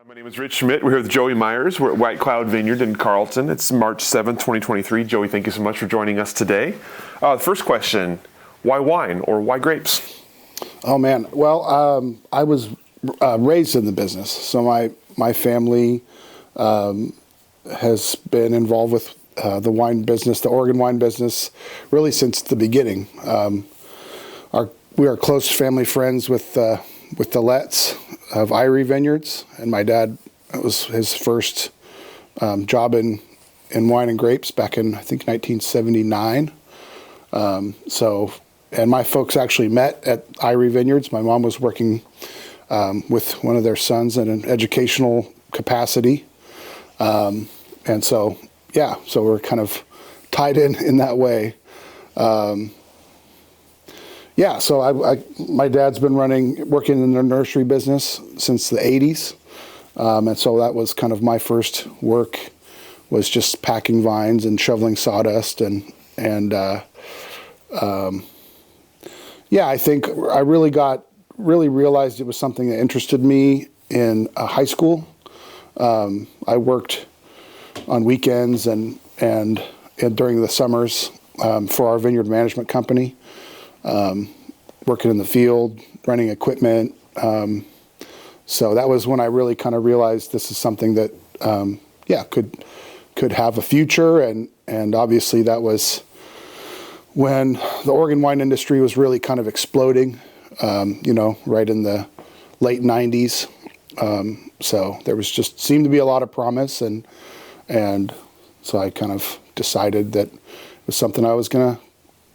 My name is Rich Schmidt. We're here with Joey Myers. We're at White Cloud Vineyard in Carlton. It's March 7th, 2023. Joey, thank you so much for joining us today. The first question, why wine or why grapes? Oh man, well, I was raised in the business. So my family has been involved with the wine business, the Oregon wine business, really since the beginning. We are close family friends with the Letts of Irie Vineyards, and my dad, it was his first job in wine and grapes back in, I think, 1979. And my folks actually met at Irie Vineyards. My mom was working with one of their sons in an educational capacity. So we're kind of tied in that way. So my dad's been working in the nursery business since the 80s. And so that was kind of my first work, was just packing vines and shoveling sawdust. I think I really realized it was something that interested me in high school. I worked on weekends and during the summers for our vineyard management company. Working in the field, running equipment. So that was when I really kind of realized this is something that, could have a future. And obviously that was when the Oregon wine industry was really kind of exploding, right in the late 90s. So there seemed to be a lot of promise. And so I kind of decided that it was something I was going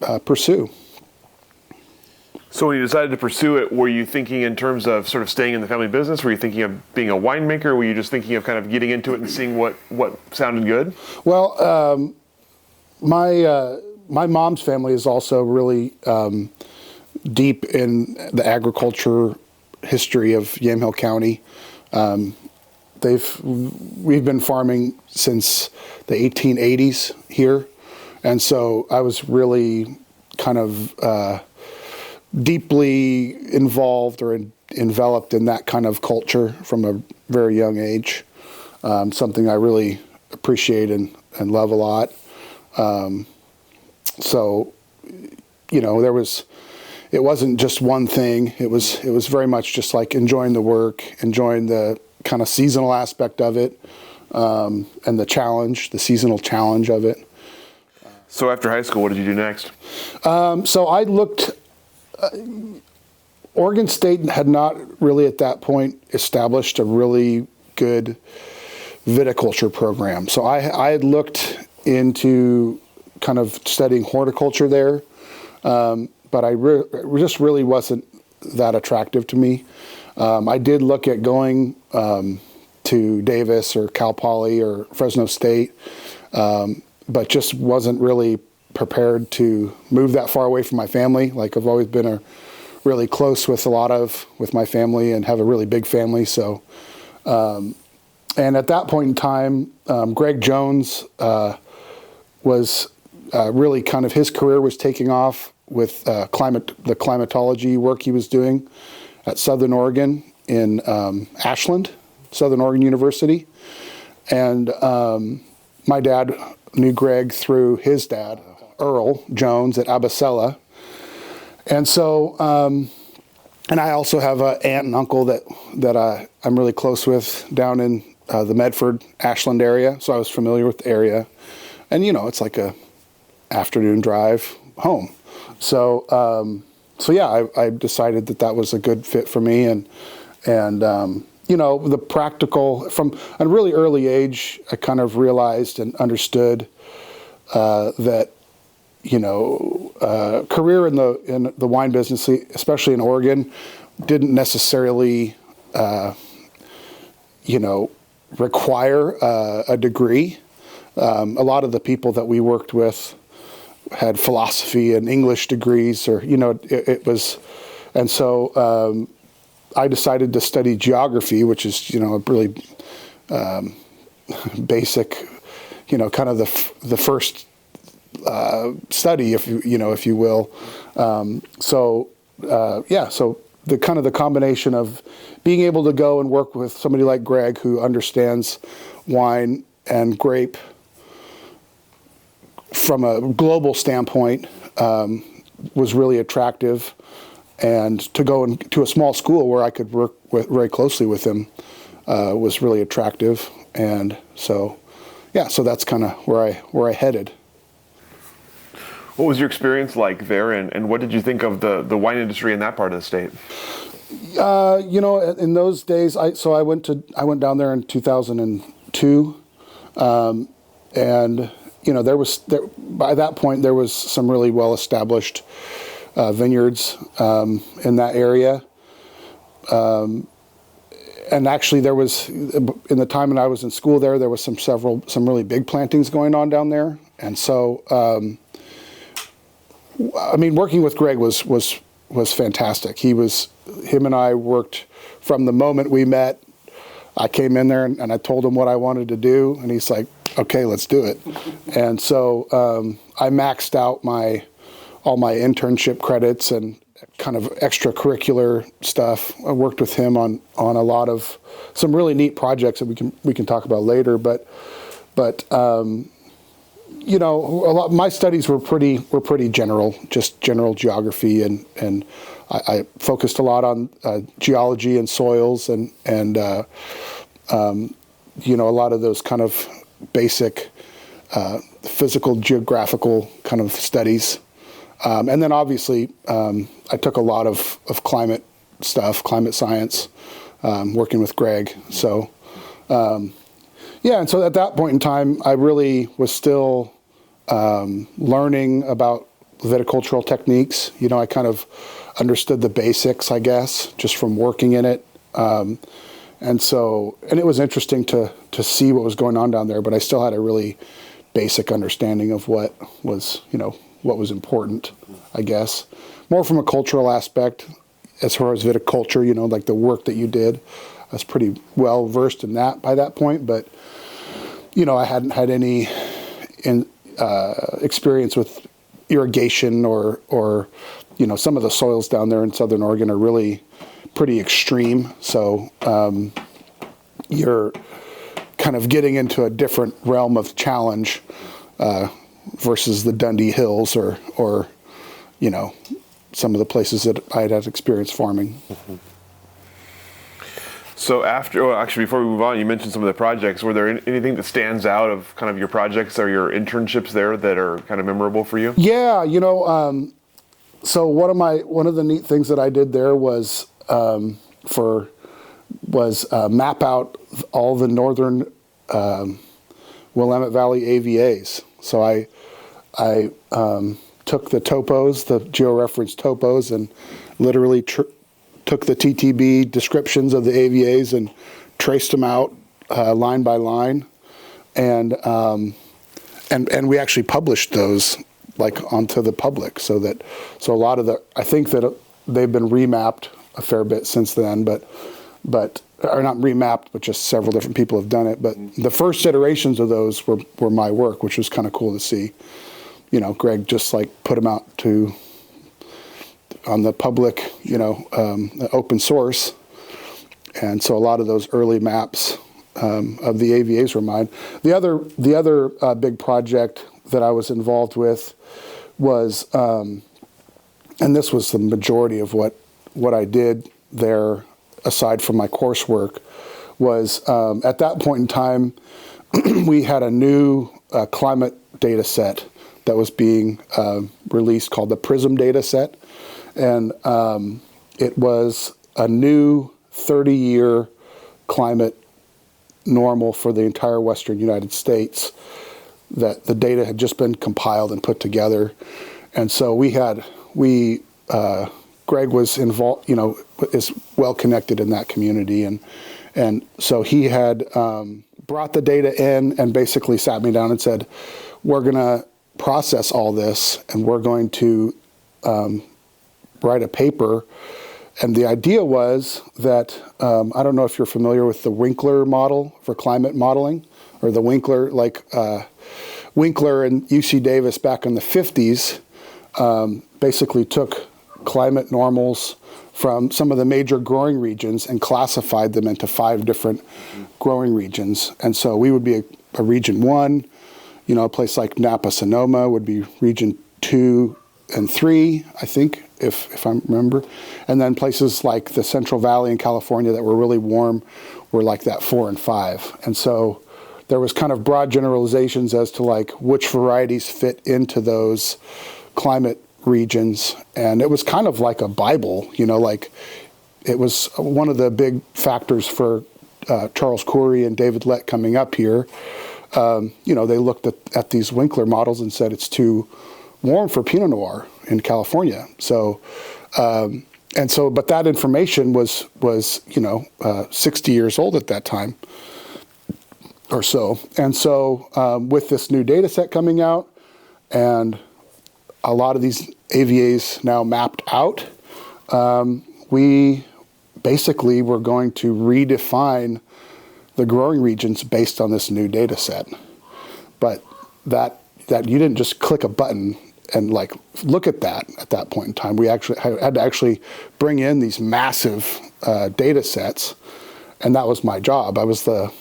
to pursue. So when you decided to pursue it, were you thinking in terms of sort of staying in the family business? Were you thinking of being a winemaker? Were you just thinking of kind of getting into it and seeing what sounded good? Well, my mom's family is also really deep in the agriculture history of Yamhill County. We've been farming since the 1880s here, and so I was really kind of deeply involved or enveloped in that kind of culture from a very young age. Something I really appreciate and love a lot. It wasn't just one thing. It was very much just like enjoying the work, enjoying the kind of seasonal aspect of it, and the seasonal challenge of it. So after high school, what did you do next? So I looked. Oregon State had not really at that point established a really good viticulture program. So I had looked into kind of studying horticulture there, but just really wasn't that attractive to me. I did look at going to Davis or Cal Poly or Fresno State, but just wasn't really prepared to move that far away from my family. Like, I've always been really close with my family and have a really big family. So, and at that point in time, Greg Jones was really kind of, his career was taking off with the climatology work he was doing at Southern Oregon in Ashland, Southern Oregon University. And my dad knew Greg through his dad, Earl Jones at Abasella. And so, and I also have an aunt and uncle that I'm really close with down in the Medford, Ashland area. So I was familiar with the area. And, it's like a afternoon drive home. So, I decided that was a good fit for me. And the practical, from a really early age, I kind of realized and understood that, career in the wine business, especially in Oregon, didn't necessarily, require a degree. A lot of the people that we worked with had philosophy and English degrees, or it was, and so I decided to study geography, which is a really basic, kind of the first study, if you will. So the combination of being able to go and work with somebody like Greg, who understands wine and grape from a global standpoint, was really attractive. And to go into a small school where I could work very closely with him was really attractive. And so, so that's kind of where I headed. What was your experience like there, and what did you think of the wine industry in that part of the state? In those days, I went down there in 2002, and by that point there was some really well established vineyards in that area. And actually, there was, in the time when I was in school there was some really big plantings going on down there. And so, working with Greg was fantastic. Him and I worked from the moment we met. I came in there and I told him what I wanted to do, and he's like, okay, let's do it. And so I maxed out all my internship credits and kind of extracurricular stuff. I worked with him on a lot of some really neat projects that we can talk about later. But my studies were pretty general, just general geography, and I focused a lot on geology and soils and a lot of those kind of basic physical, geographical kind of studies. And then obviously, I took a lot of climate stuff, climate science, working with Greg. So, and so at that point in time, I really was still learning about viticultural techniques. I kind of understood the basics, I guess, just from working in it. And it was interesting to see what was going on down there, but I still had a really basic understanding of what was important, I guess. More from a cultural aspect, as far as viticulture, like the work that you did. I was pretty well versed in that by that point, but, I hadn't had any experience with irrigation or some of the soils down there in Southern Oregon are really pretty extreme. So you're kind of getting into a different realm of challenge versus the Dundee Hills or some of the places that I had experience farming. Mm-hmm. So before we move on, you mentioned some of the projects. Were there anything that stands out of kind of your projects or your internships there that are kind of memorable for you? Yeah, so one of the neat things that I did there was map out all the northern Willamette Valley AVAs. So I took the topos, the georeferenced topos, and literally took the TTB descriptions of the AVAs and traced them out line by line, and we actually published those onto the public, so a lot of I think that they've been remapped a fair bit since then, but or not remapped, but just several different people have done it. But the first iterations of those were my work, which was kind of cool to see. Greg just put them out on the public, open source. And so a lot of those early maps of the AVAs were mine. The other big project that I was involved with was, and this was the majority of what I did there, aside from my coursework, was at that point in time, we had a new climate data set that was being released called the PRISM data set. And it was a new 30-year climate normal for the entire western United States, that the data had just been compiled and put together. And so Greg was involved, is well connected in that community. And so he had brought the data in and basically sat me down and said, we're going to process all this and we're going to write a paper. And the idea was that, I don't know if you're familiar with the Winkler model for climate modeling, or the Winkler, Winkler and UC Davis back in the 50s basically took climate normals from some of the major growing regions and classified them into 5 different growing regions. And so we would be a region 1, you know, a place like Napa Sonoma would be region 2 and 3, I think, if I remember. And then places like the Central Valley in California that were really warm were like that 4 and 5. And so there was kind of broad generalizations as to like which varieties fit into those climate regions. And it was kind of like a Bible, you know, like it was one of the big factors for Charles Corey and David Lett coming up here. You know, they looked at these Winkler models and said it's too warm for Pinot Noir in California. So, but that information was you know, 60 years old at that time or so. And so with this new data set coming out and a lot of these AVAs now mapped out, we basically were going to redefine the growing regions based on this new data set. But that you didn't just click a button and like look at that point in time. We actually had to actually bring in these massive data sets, and that was my job. I was the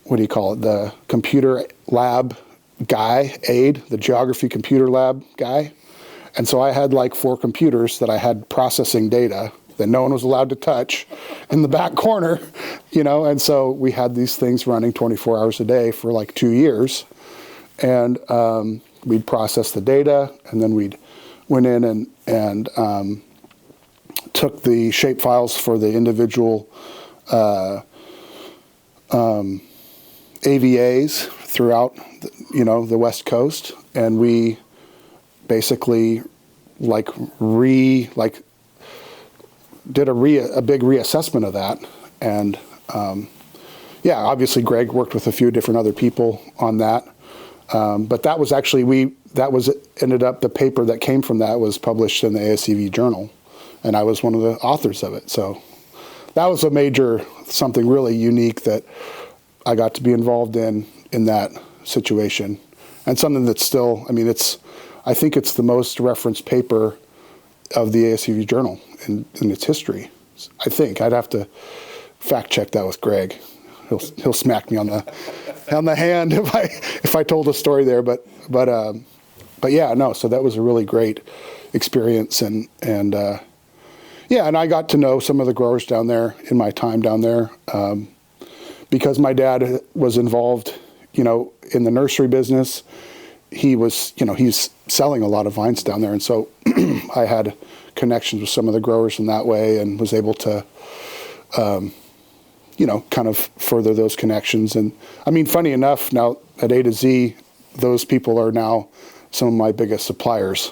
the computer lab guy, aide, the geography computer lab guy. And so I had like 4 computers that I had processing data that no one was allowed to touch in the back corner, you know. And so we had these things running 24 hours a day for like 2 years. And we'd process the data, and then we'd went in and took the shape files for the individual AVAs throughout, you know, the West Coast, and we basically did a big reassessment of that. And yeah, obviously Greg worked with a few different other people on that. But that was actually, ended up, the paper that came from that was published in the ASCV Journal, and I was one of the authors of it. So that was something really unique that I got to be involved in that situation. And something that's still, I mean, I think it's the most referenced paper of the ASCV Journal in its history. I think I'd have to fact check that with Greg. He'll smack me on the hand if I told a story there. But yeah, no. So that was a really great experience, and yeah, and I got to know some of the growers down there in my time down there, because my dad was involved, you know, in the nursery business. He was, you know, he's selling a lot of vines down there, and so I had connections with some of the growers in that way, and was able to, you know, kind of further those connections. And I mean, funny enough, now at A to Z, those people are now some of my biggest suppliers.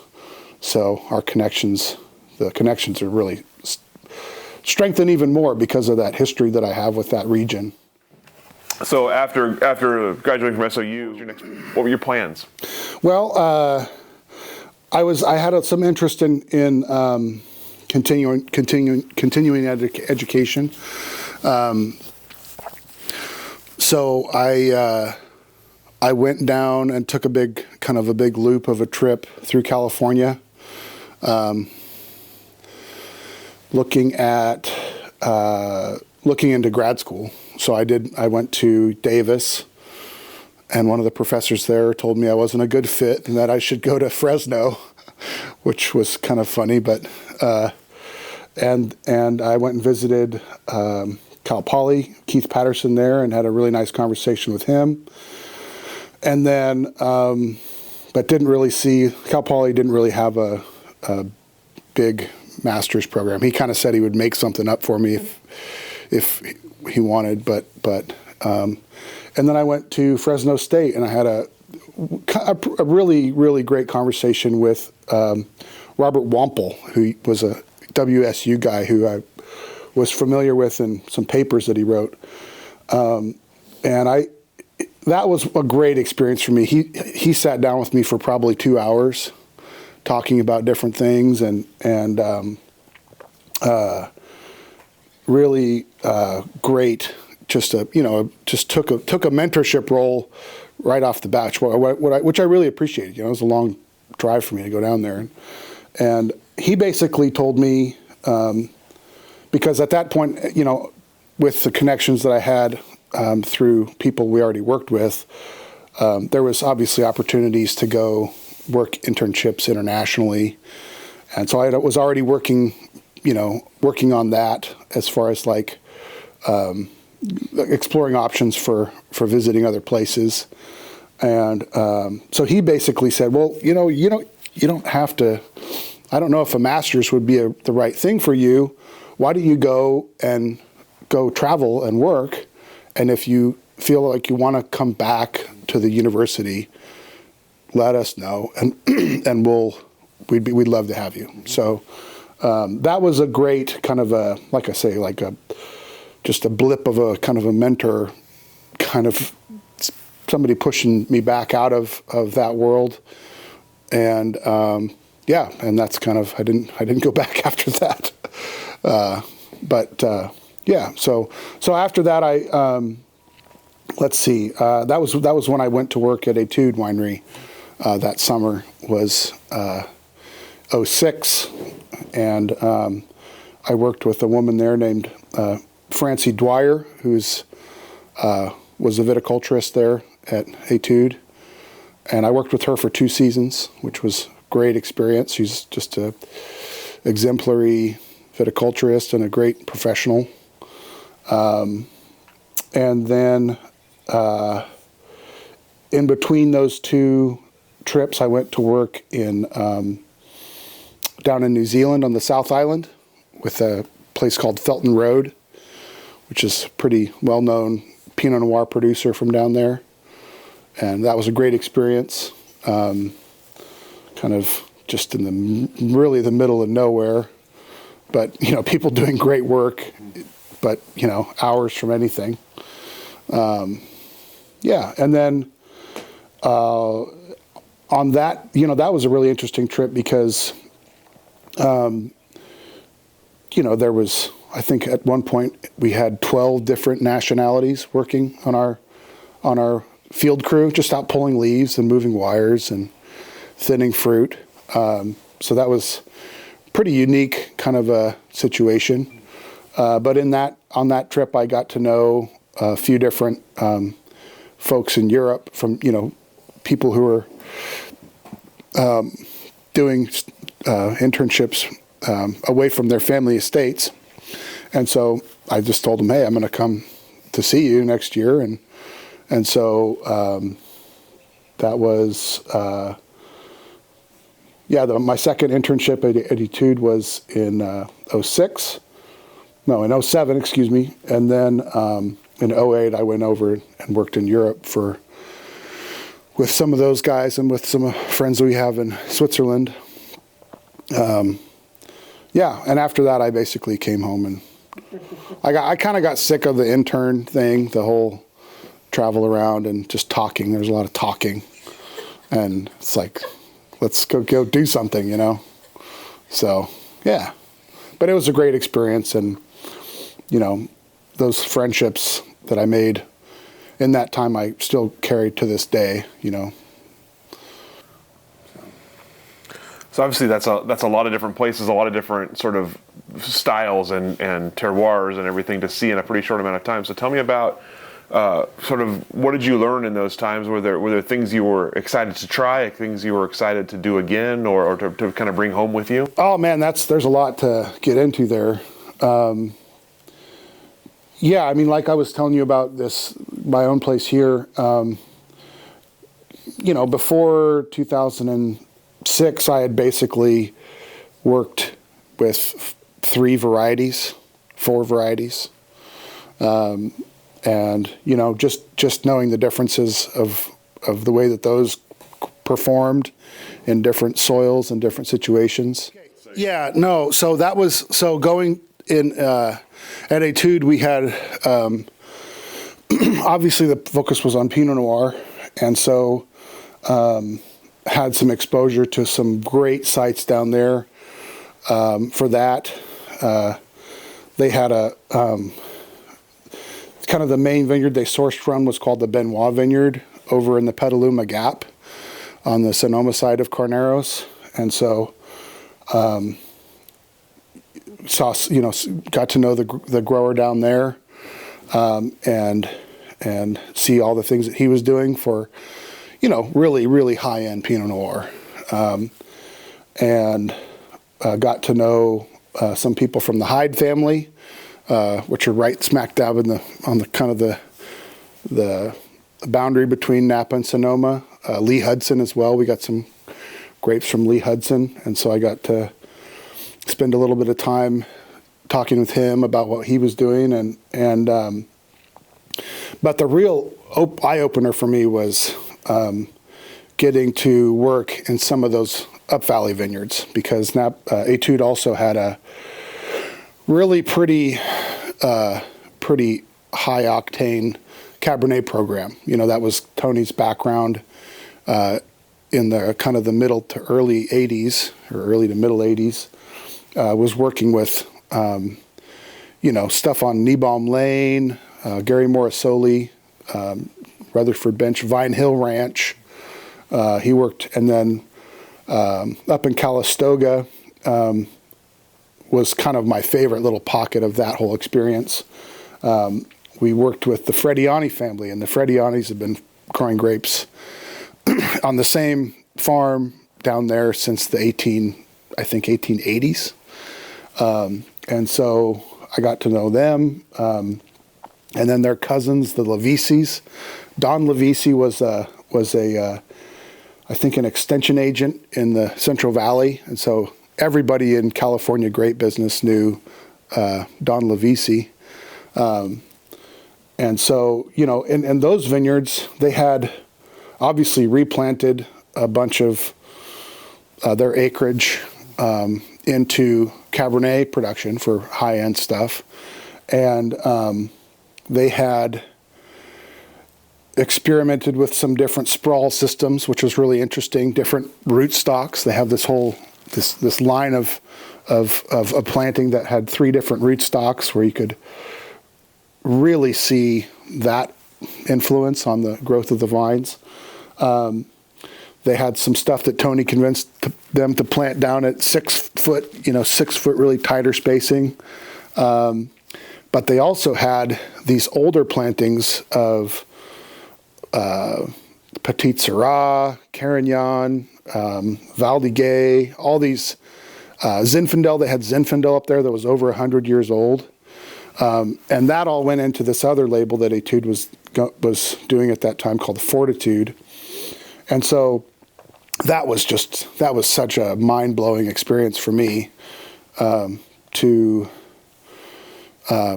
So the connections are really strengthened even more because of that history that I have with that region. So after graduating from SOU, what were your plans? Well, I had some interest in continuing education. So I went down and took a big loop of a trip through California, looking into grad school. So I went to Davis, and one of the professors there told me I wasn't a good fit and that I should go to Fresno, which was kind of funny, but and I went and visited Cal Poly, Keith Patterson there, and had a really nice conversation with him. And then, but didn't really see, Cal Poly didn't really have a big master's program. He kind of said he would make something up for me if he wanted, but and then I went to Fresno State, and I had a really, really great conversation with Robert Wampel, who was a WSU guy who I was familiar with in some papers that he wrote. And that was a great experience for me. He sat down with me for probably 2 hours talking about different things, and really great. Just took a mentorship role right off the bat, which I really appreciated. You know, it was a long drive for me to go down there, And he basically told me, because at that point, with the connections that I had through people we already worked with, there was obviously opportunities to go work internships internationally. And so I was already working on that as far as like exploring options for visiting other places. And so he basically said, well, you don't have to, I don't know if a master's would be the right thing for you. Why don't you go travel and work? And if you feel like you want to come back to the university, let us know, and we'd love to have you. So that was a great kind of just a blip of a kind of a mentor, kind of somebody pushing me back out of that world. And and that's kind of, I didn't go back after that. So after that, that was when I went to work at Etude Winery. That summer was 2006, and I worked with a woman there named Francie Dwyer, who's was a viticulturist there at Etude, and I worked with her for 2 seasons, which was a great experience. She's just a exemplary viticulturist and a great professional. And then in between those 2 trips, I went to work down in New Zealand on the South Island with a place called Felton Road, which is a pretty well-known Pinot Noir producer from down there. And that was a great experience, kind of just in really the middle of nowhere, but, people doing great work, but, hours from anything. And then on that, that was a really interesting trip because, there was, I think at one point we had 12 different nationalities working on our field crew, just out pulling leaves and moving wires and thinning fruit. So that was pretty unique kind of a situation. But on that trip, I got to know a few different folks in Europe from, people who were doing internships away from their family estates. And so I just told them, hey, I'm going to come to see you next year. And so that was, my second internship at Etude was in 07, excuse me. And then in 08, I went over and worked in Europe with some of those guys and with some friends that we have in Switzerland. And after that, I basically came home, and I kind of got sick of the intern thing, the whole travel around and just talking. There's a lot of talking, and it's like, let's go do something, So, yeah. But it was a great experience, and, those friendships that I made in that time, I still carry to this day, So obviously that's a lot of different places, a lot of different sort of styles and terroirs and everything to see in a pretty short amount of time. So tell me about sort of what did you learn in those times? Were there things you were excited to try, things you were excited to do again, or to kind of bring home with you? Oh man, there's a lot to get into there. Like I was telling you about my own place here, before 2006, I had basically worked with 4 varieties. And, just knowing the differences of the way that those performed in different soils and different situations. Yeah, no, so going in, at Etude, we had, obviously the focus was on Pinot Noir, and so had some exposure to some great sites down there for that. They had kind of the main vineyard they sourced from was called the Benoit Vineyard over in the Petaluma Gap on the Sonoma side of Carneros. And so Saw, got to know the grower down there, and see all the things that he was doing for, really, really high-end Pinot Noir. And got to know some people from the Hyde family, which are right smack dab on the kind of the boundary between Napa and Sonoma. Lee Hudson as well. We got some grapes from Lee Hudson, and so I got to spend a little bit of time talking with him about what he was doing, but the real eye opener for me was getting to work in some of those up valley vineyards, because Etude also had a really pretty high octane Cabernet program. That was Tony's background in the kind of the middle to early 80s, or early to middle 80s. Was working with stuff on Kneebaum Lane, Gary Morrisoli, Rutherford Bench, Vine Hill Ranch. He worked, and then up in Calistoga was kind of my favorite little pocket of that whole experience. We worked with the Frediani family, and the Fredianis have been growing grapes on the same farm down there since the 1880s. And so I got to know them. And then their cousins, the Levisis. Don Levisi was I think, an extension agent in the Central Valley. And so everybody in California grape business knew Don Levisi. And so, in those vineyards, they had obviously replanted a bunch of their acreage into Cabernet production for high-end stuff. And they had experimented with some different sprawl systems, which was really interesting, different root stocks. They have this whole, this line of a planting that had 3 different root stocks, where you could really see that influence on the growth of the vines. They had some stuff that Tony convinced them to plant down at 6 foot, 6 foot really tighter spacing. But they also had these older plantings of Petit Syrah, Carignan, Val de Gay, all these Zinfandel. They had Zinfandel up there that was over 100 years old. And that all went into this other label that Etude was doing at that time called Fortitude. And so that was such a mind-blowing experience for me to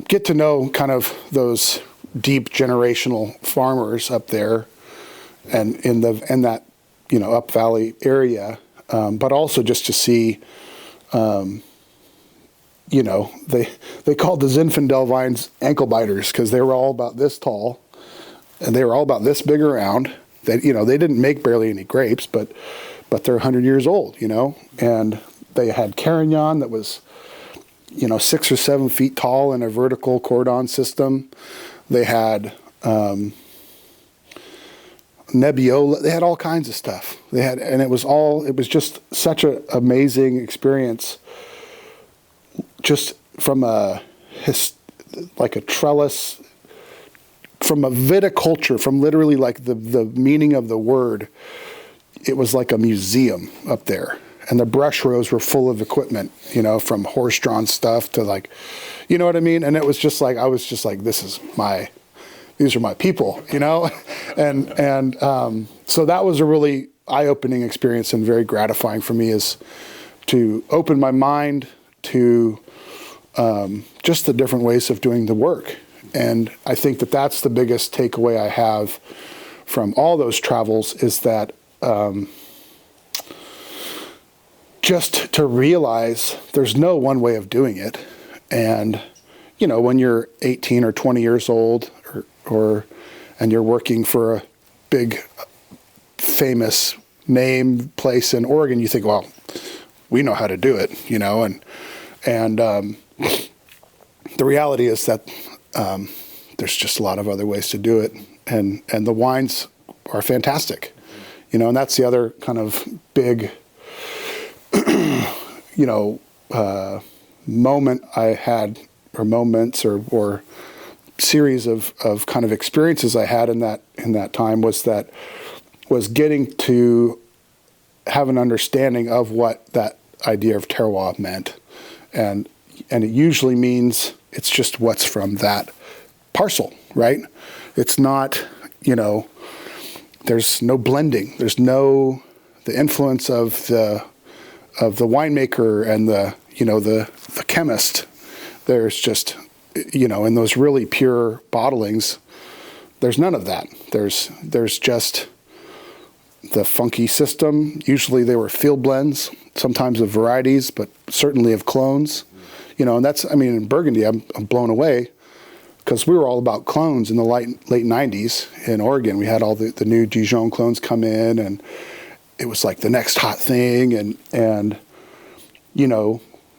get to know kind of those deep generational farmers up there and in that up valley area, but also just to see they called the Zinfandel vines ankle biters because they were all about this tall and they were all about this big around. They didn't make barely any grapes, but they're 100 years old, and they had Carignan that was 6 or 7 feet tall in a vertical cordon system. They had Nebbiolo. They had all kinds of stuff. And it was just such an amazing experience, just from a trellis, from a viticulture, from literally like the meaning of the word. It was like a museum up there. And the brush rows were full of equipment, from horse-drawn stuff to like, you know what I mean? And it was just like, I was just like, these are my people, And so that was a really eye-opening experience and very gratifying for me, is to open my mind to just the different ways of doing the work. And I think that that's the biggest takeaway I have from all those travels, is that just to realize there's no one way of doing it. And, when you're 18 or 20 years old and you're working for a big, famous name place in Oregon, you think, well, we know how to do it, and the reality is that there's just a lot of other ways to do it. And the wines are fantastic, and that's the other kind of big moment I had, or moments, or series of kind of experiences I had in that time was getting to have an understanding of what that idea of terroir meant, and it usually means it's just what's from that parcel, right? It's not, there's no blending, there's no the influence of the winemaker and the chemist. There's just, in those really pure bottlings, there's none of that. There's just the funky system. Usually they were field blends, sometimes of varieties, but certainly of clones. And that's, in Burgundy, I'm blown away, because we were all about clones in the late 90s in Oregon. We had all the new Dijon clones come in, and it was like the next hot thing. And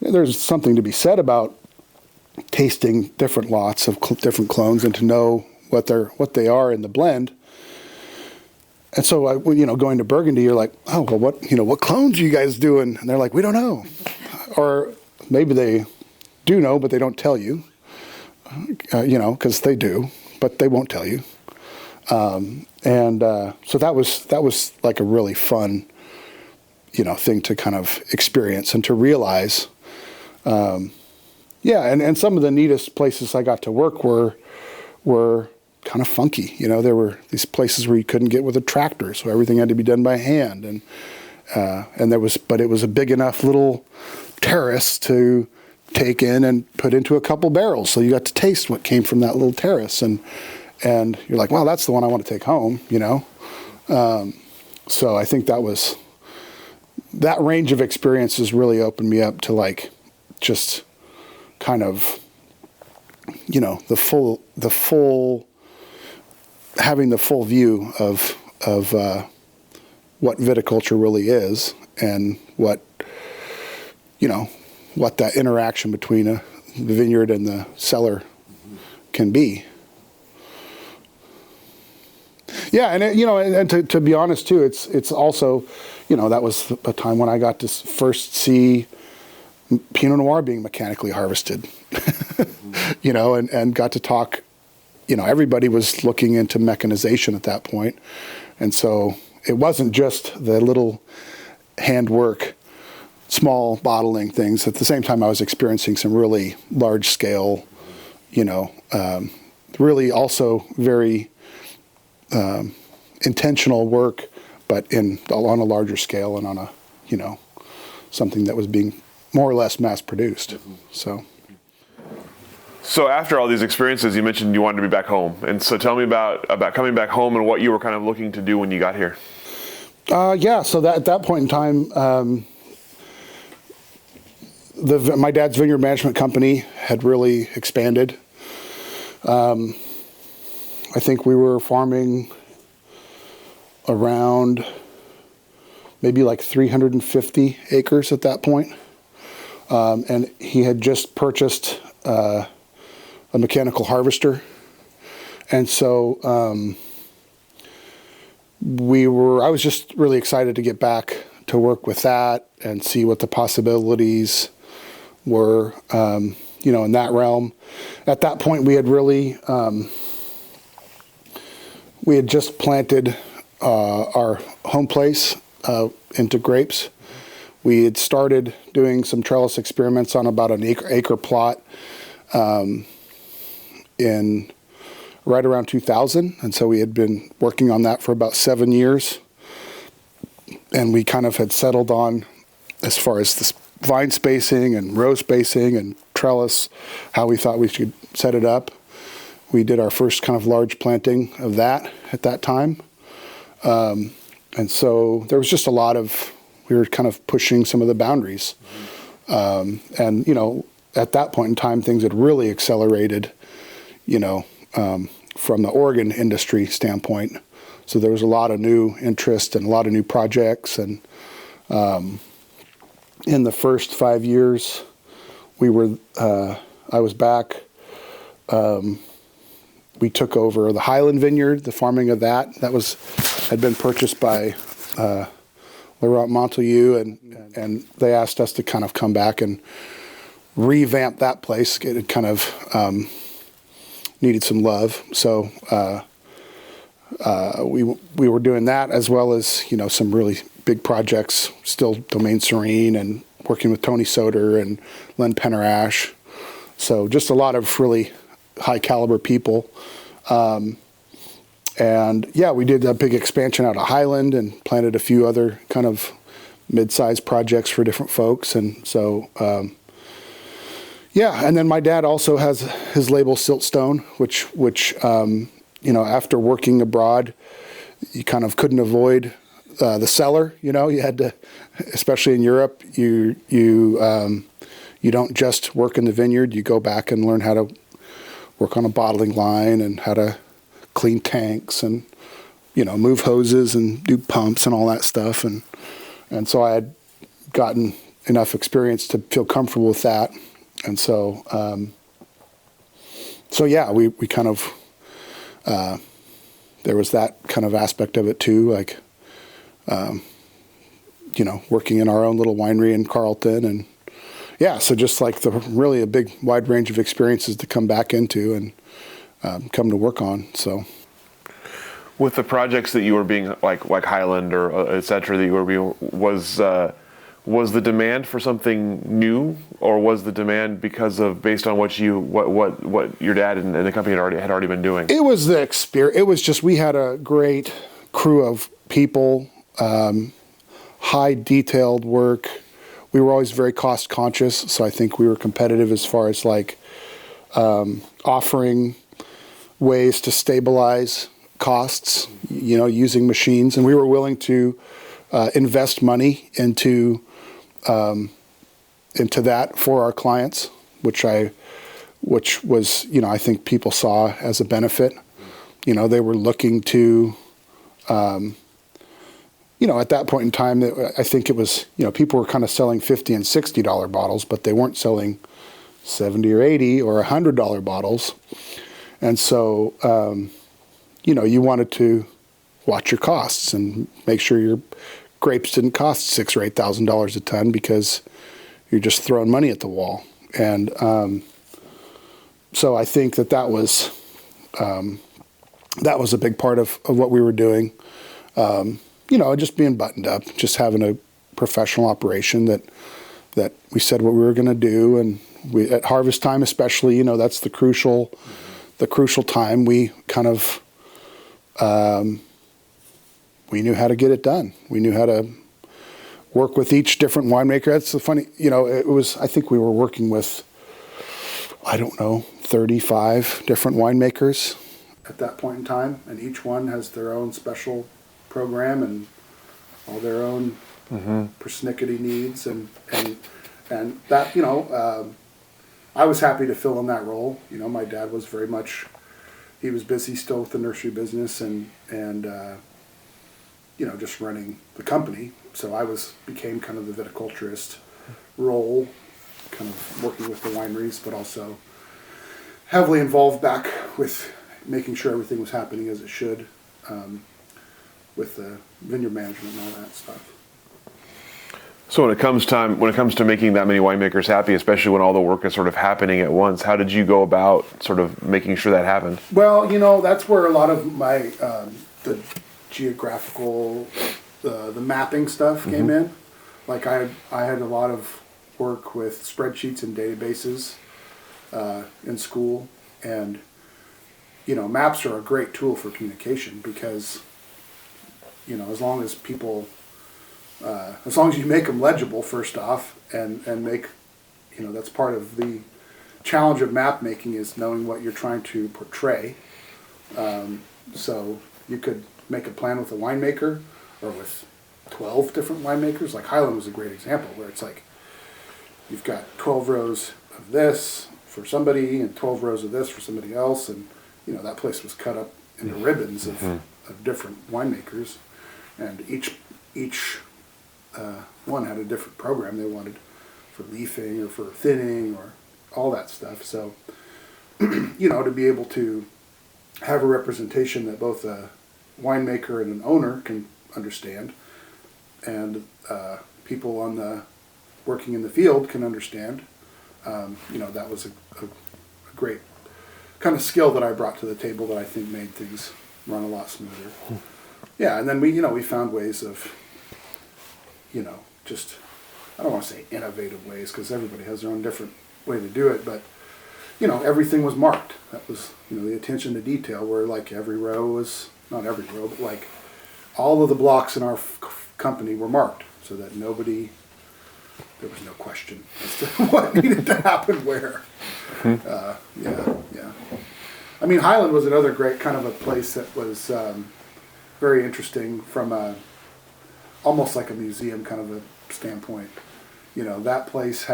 there's something to be said about tasting different lots of different clones and to know what they are in the blend. And so, going to Burgundy, you're like, oh, well, what clones are you guys doing? And they're like, we don't know. Or maybe they do know, but they don't tell you, because they do, but they won't tell you. So that was like a really fun, thing to kind of experience and to realize. And some of the neatest places I got to work were kind of funky. There were these places where you couldn't get with a tractor, so everything had to be done by hand. But it was a big enough little terrace to take in and put into a couple barrels. So you got to taste what came from that little terrace. And you're like, wow, that's the one I want to take home, So I think that range of experiences really opened me up to like, just kind of, the full, having the full view of what viticulture really is, and what that interaction between the vineyard and the cellar can be. Yeah, and to be honest too, it's also, that was a time when I got to first see Pinot Noir being mechanically harvested, and got to talk. Everybody was looking into mechanization at that point, and so it wasn't just the little handwork, small bottling things. At the same time, I was experiencing some really large scale, really also very intentional work, but on a larger scale and on a, something that was being more or less mass produced. So after all these experiences, you mentioned you wanted to be back home. And so tell me about coming back home and what you were kind of looking to do when you got here. So at that point in time, my dad's vineyard management company had really expanded. I think we were farming around maybe like 350 acres at that point. And he had just purchased a mechanical harvester. And so I was just really excited to get back to work with that and see what the possibilities were, in that realm. At that point, we had really, we had just planted our home place into grapes. We had started doing some trellis experiments on about an acre plot in right around 2000. And so we had been working on that for about 7 years. And we kind of had settled on, as far as this vine spacing and row spacing and trellis, how we thought we should set it up. We did our first kind of large planting of that at that time. And so there was just we were kind of pushing some of the boundaries. And, at that point in time, things had really accelerated, from the Oregon industry standpoint. So there was a lot of new interest and a lot of new projects. And in the first 5 years, I was back. We took over the Highland Vineyard, the farming of that. That had been purchased by Laurent Montelieu, and they asked us to kind of come back and revamp that place. It had kind of needed some love, so we were doing that, as well as some really big projects. Still Domaine Serene, and working with Tony Soder and Len Penner-Ash. So just a lot of really high caliber people. And yeah, we did a big expansion out of Highland and planted a few other kind of mid-sized projects for different folks. And so, yeah. And then my dad also has his label Siltstone, which after working abroad, you kind of couldn't avoid the cellar. You had to, especially in Europe, you don't just work in the vineyard. You go back and learn how to work on a bottling line and how to clean tanks and move hoses and do pumps and all that stuff. And so I had gotten enough experience to feel comfortable with that. And so yeah, we kind of there was that kind of aspect of it too, like working in our own little winery in Carlton. And yeah, so just like really a big wide range of experiences to come back into and come to work on. So, with the projects that you were being like Highland or et cetera, that you were being, was the demand for something new, or was the demand based on what your dad and the company had already been doing? It was the experience. It was just, we had a great crew of people, high detailed work. We were always very cost conscious, so I think we were competitive as far as offering ways to stabilize costs, using machines, and we were willing to invest money into that for our clients, which was I think people saw as a benefit. They were looking to at that point in time, I think it was, people were kind of selling $50 and $60 bottles, but they weren't selling $70 or $80 or $100 bottles. And so, you wanted to watch your costs and make sure your grapes didn't cost $6,000 or $8,000 a ton, because you're just throwing money at the wall. And so I think that was a big part of what we were doing. Just being buttoned up, just having a professional operation that we said what we were going to do. And at harvest time, especially, that's the crucial time. We kind of, we knew how to get it done. We knew how to work with each different winemaker. That's the funny, I think we were working with, 35 different winemakers at that point in time. And each one has their own special program and all their own persnickety needs, and that I was happy to fill in that role. My dad was very much, he was busy still with the nursery business and just running the company. So I became kind of the viticulturist role, kind of working with the wineries, but also heavily involved back with making sure everything was happening as it should. With the vineyard management and all that stuff. So when it comes to making that many winemakers happy, especially when all the work is sort of happening at once, how did you go about sort of making sure that happened? Well, that's where a lot of my the geographical, the mapping stuff came in. Like I had a lot of work with spreadsheets and databases in school, and maps are a great tool for communication, because as long as you make them legible first off, and make, that's part of the challenge of map making, is knowing what you're trying to portray. So you could make a plan with a winemaker, or with 12 different winemakers. Like Highland was a great example, where it's like, you've got 12 rows of this for somebody and 12 rows of this for somebody else. And, that place was cut up into ribbons of different winemakers. And each one had a different program they wanted for leafing or for thinning or all that stuff. So, to be able to have a representation that both a winemaker and an owner can understand, and people working in the field can understand. That was a great kind of skill that I brought to the table that I think made things run a lot smoother. Yeah, and then we found ways of, just, I don't want to say innovative ways, because everybody has their own different way to do it, but, everything was marked. That was, the attention to detail, where like every row was, not every row, but like all of the blocks in our company were marked, so that there was no question as to what needed to happen where. Yeah. I mean, Highland was another great kind of a place that was very interesting from almost like a museum kind of a standpoint. That place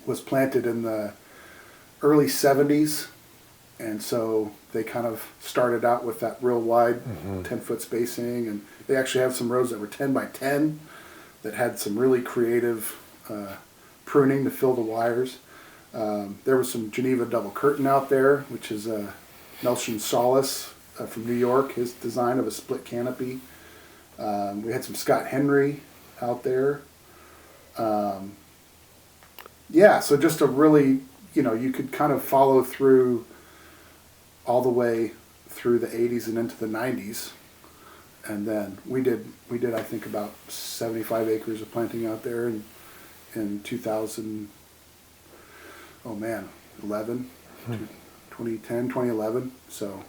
was planted in the early 70s, and so they kind of started out with that real wide 10-foot spacing, and they actually have some rows that were 10 by 10 that had some really creative pruning to fill the wires. There was some Geneva double curtain out there, which is Nelson Solis from New York, his design of a split canopy. We had some Scott Henry out there. So just a really, you could kind of follow through all the way through the 80s and into the 90s. And then we did I think about 75 acres of planting out there in 2000, 2010, 2011. So,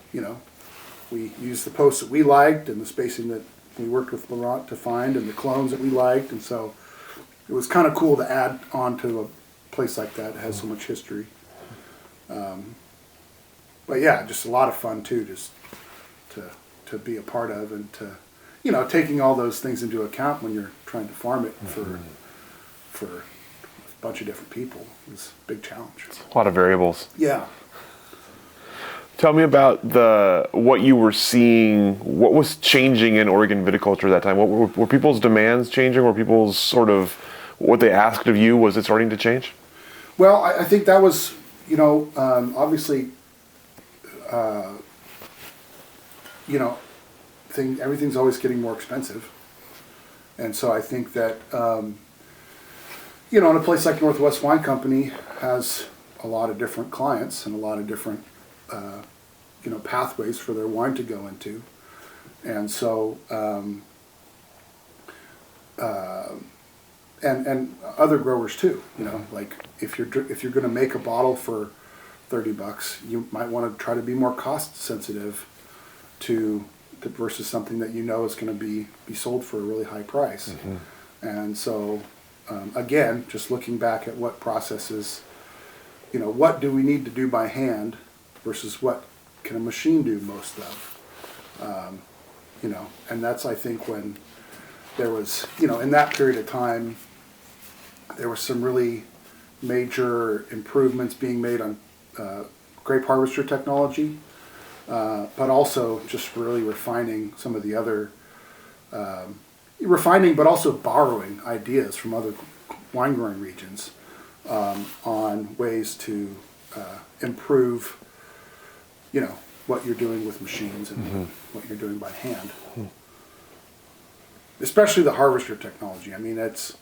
we used the posts that we liked and the spacing that we worked with Laurent to find and the clones that we liked. And so it was kind of cool to add on to a place like that. It has so much history. But yeah, just a lot of fun too, just to be a part of, and to, taking all those things into account when you're trying to farm it for a bunch of different people is a big challenge. A lot of variables. Yeah. Tell me about what you were seeing, what was changing in Oregon viticulture at that time. Were people's demands changing? Were people's sort of, what they asked of you, was it starting to change? Well, I think that was, obviously, everything's always getting more expensive. And so I think that, in a place like Northwest Wine Company has a lot of different clients and a lot of different, pathways for their wine to go into. And so, and other growers too, like if you're going to make a bottle for $30, you might want to try to be more cost sensitive to versus something that is going to be sold for a really high price. And so, again, just looking back at what processes, what do we need to do by hand versus what can a machine do most of, and that's, I think, when there was, in that period of time, there was some really major improvements being made on grape harvester technology, but also just really refining some of the other, but also borrowing ideas from other wine growing regions on ways to improve, what you're doing with machines and what you're doing by hand. Especially the harvester technology. I mean, it's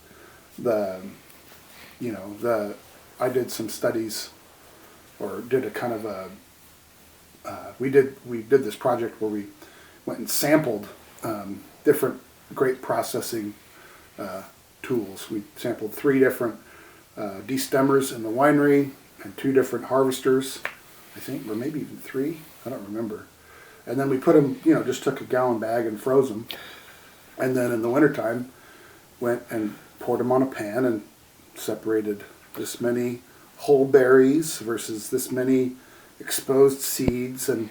I did some studies, or did a kind of a, we did this project where we went and sampled different grape processing tools. We sampled 3 different destemmers in the winery and 2 different harvesters, I think, or maybe even 3, I don't remember. And then we put them, just took a gallon bag and froze them. And then in the wintertime, went and poured them on a pan and separated this many whole berries versus this many exposed seeds, and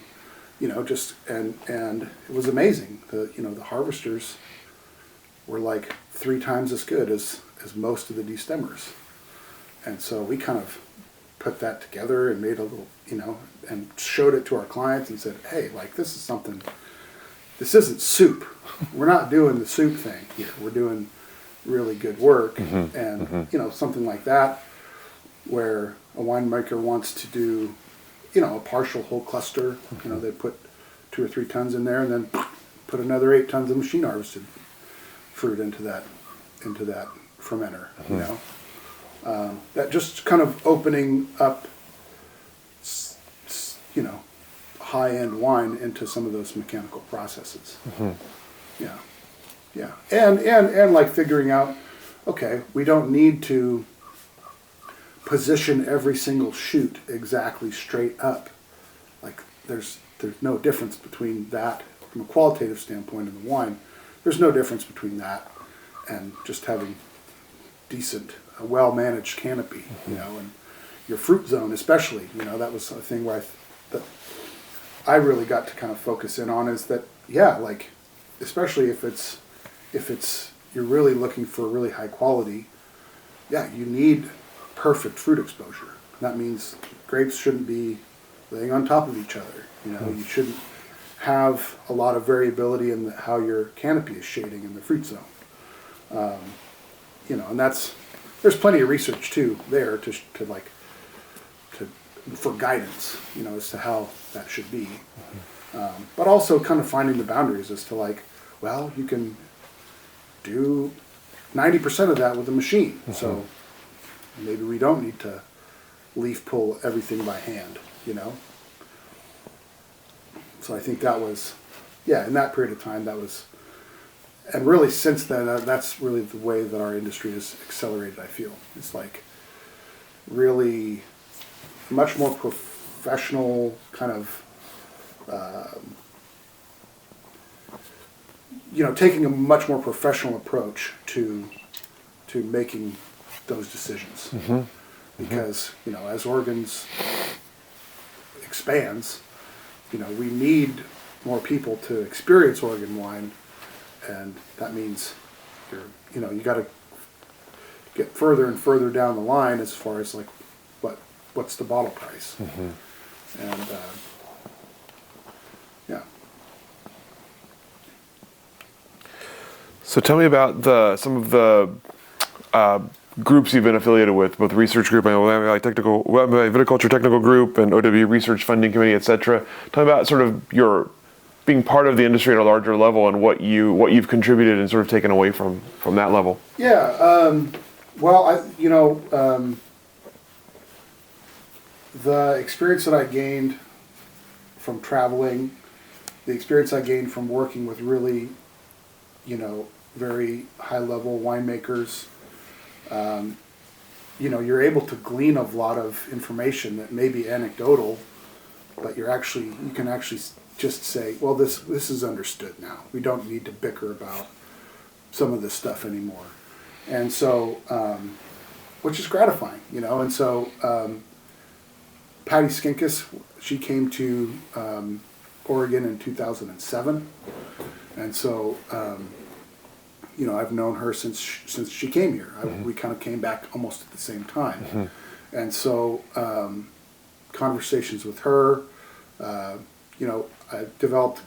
and it was amazing. The harvesters were like 3 times as good as most of the destemmers. And so we kind of put that together and made a little, and showed it to our clients and said, hey, like, this is something, this isn't soup. We're not doing the soup thing here. We're doing really good work. And, something like that, where a winemaker wants to do, a partial whole cluster, they put 2 or 3 tons in there and then put another 8 tons of machine harvested fruit into that fermenter. You know, that just kind of opening up, you know, high-end wine into some of those mechanical processes. Yeah, yeah, and like figuring out, okay, we don't need to position every single shoot exactly straight up. Like there's no difference between that from a qualitative standpoint in the wine. There's no difference between that and just having decent, a well-managed canopy, you know, and your fruit zone especially. You know, that was a thing where that I really got to kind of focus in on, is that, yeah, like, especially if it's you're really looking for really high quality, yeah, you need perfect fruit exposure. That means grapes shouldn't be laying on top of each other. You know, you shouldn't have a lot of variability in how your canopy is shading in the fruit zone. You know, and there's plenty of research too there for guidance, you know, as to how that should be. But also kind of finding the boundaries as to, like, well, you can do 90% of that with a machine. So maybe we don't need to leaf pull everything by hand, you know? So I think that was, yeah, in that period of time, that was, and really since then, that's really the way that our industry has accelerated, I feel. It's like really much more professional kind of, you know, taking a much more professional approach to making those decisions. Because, you know, as Oregon's expands, you know, we need more people to experience Oregon wine, and that means you got to get further and further down the line as far as, like, what's the bottle price. And yeah. So tell me about some of the groups you've been affiliated with, both research group and like viticulture technical group and OW research funding committee, etc. Tell me about sort of your being part of the industry at a larger level and what you've contributed and sort of taken away from that level. Yeah. Well, the experience that I gained from traveling, the experience I gained from working with really, you know, very high-level winemakers, you know, you're able to glean a lot of information that may be anecdotal, but you can actually just say, well, this is understood now. We don't need to bicker about some of this stuff anymore. And so, which is gratifying, you know. And so, Patty Skinkis, she came to Oregon in 2007, and so, you know, I've known her since she came here. We kind of came back almost at the same time. And so, conversations with her, you know, I developed,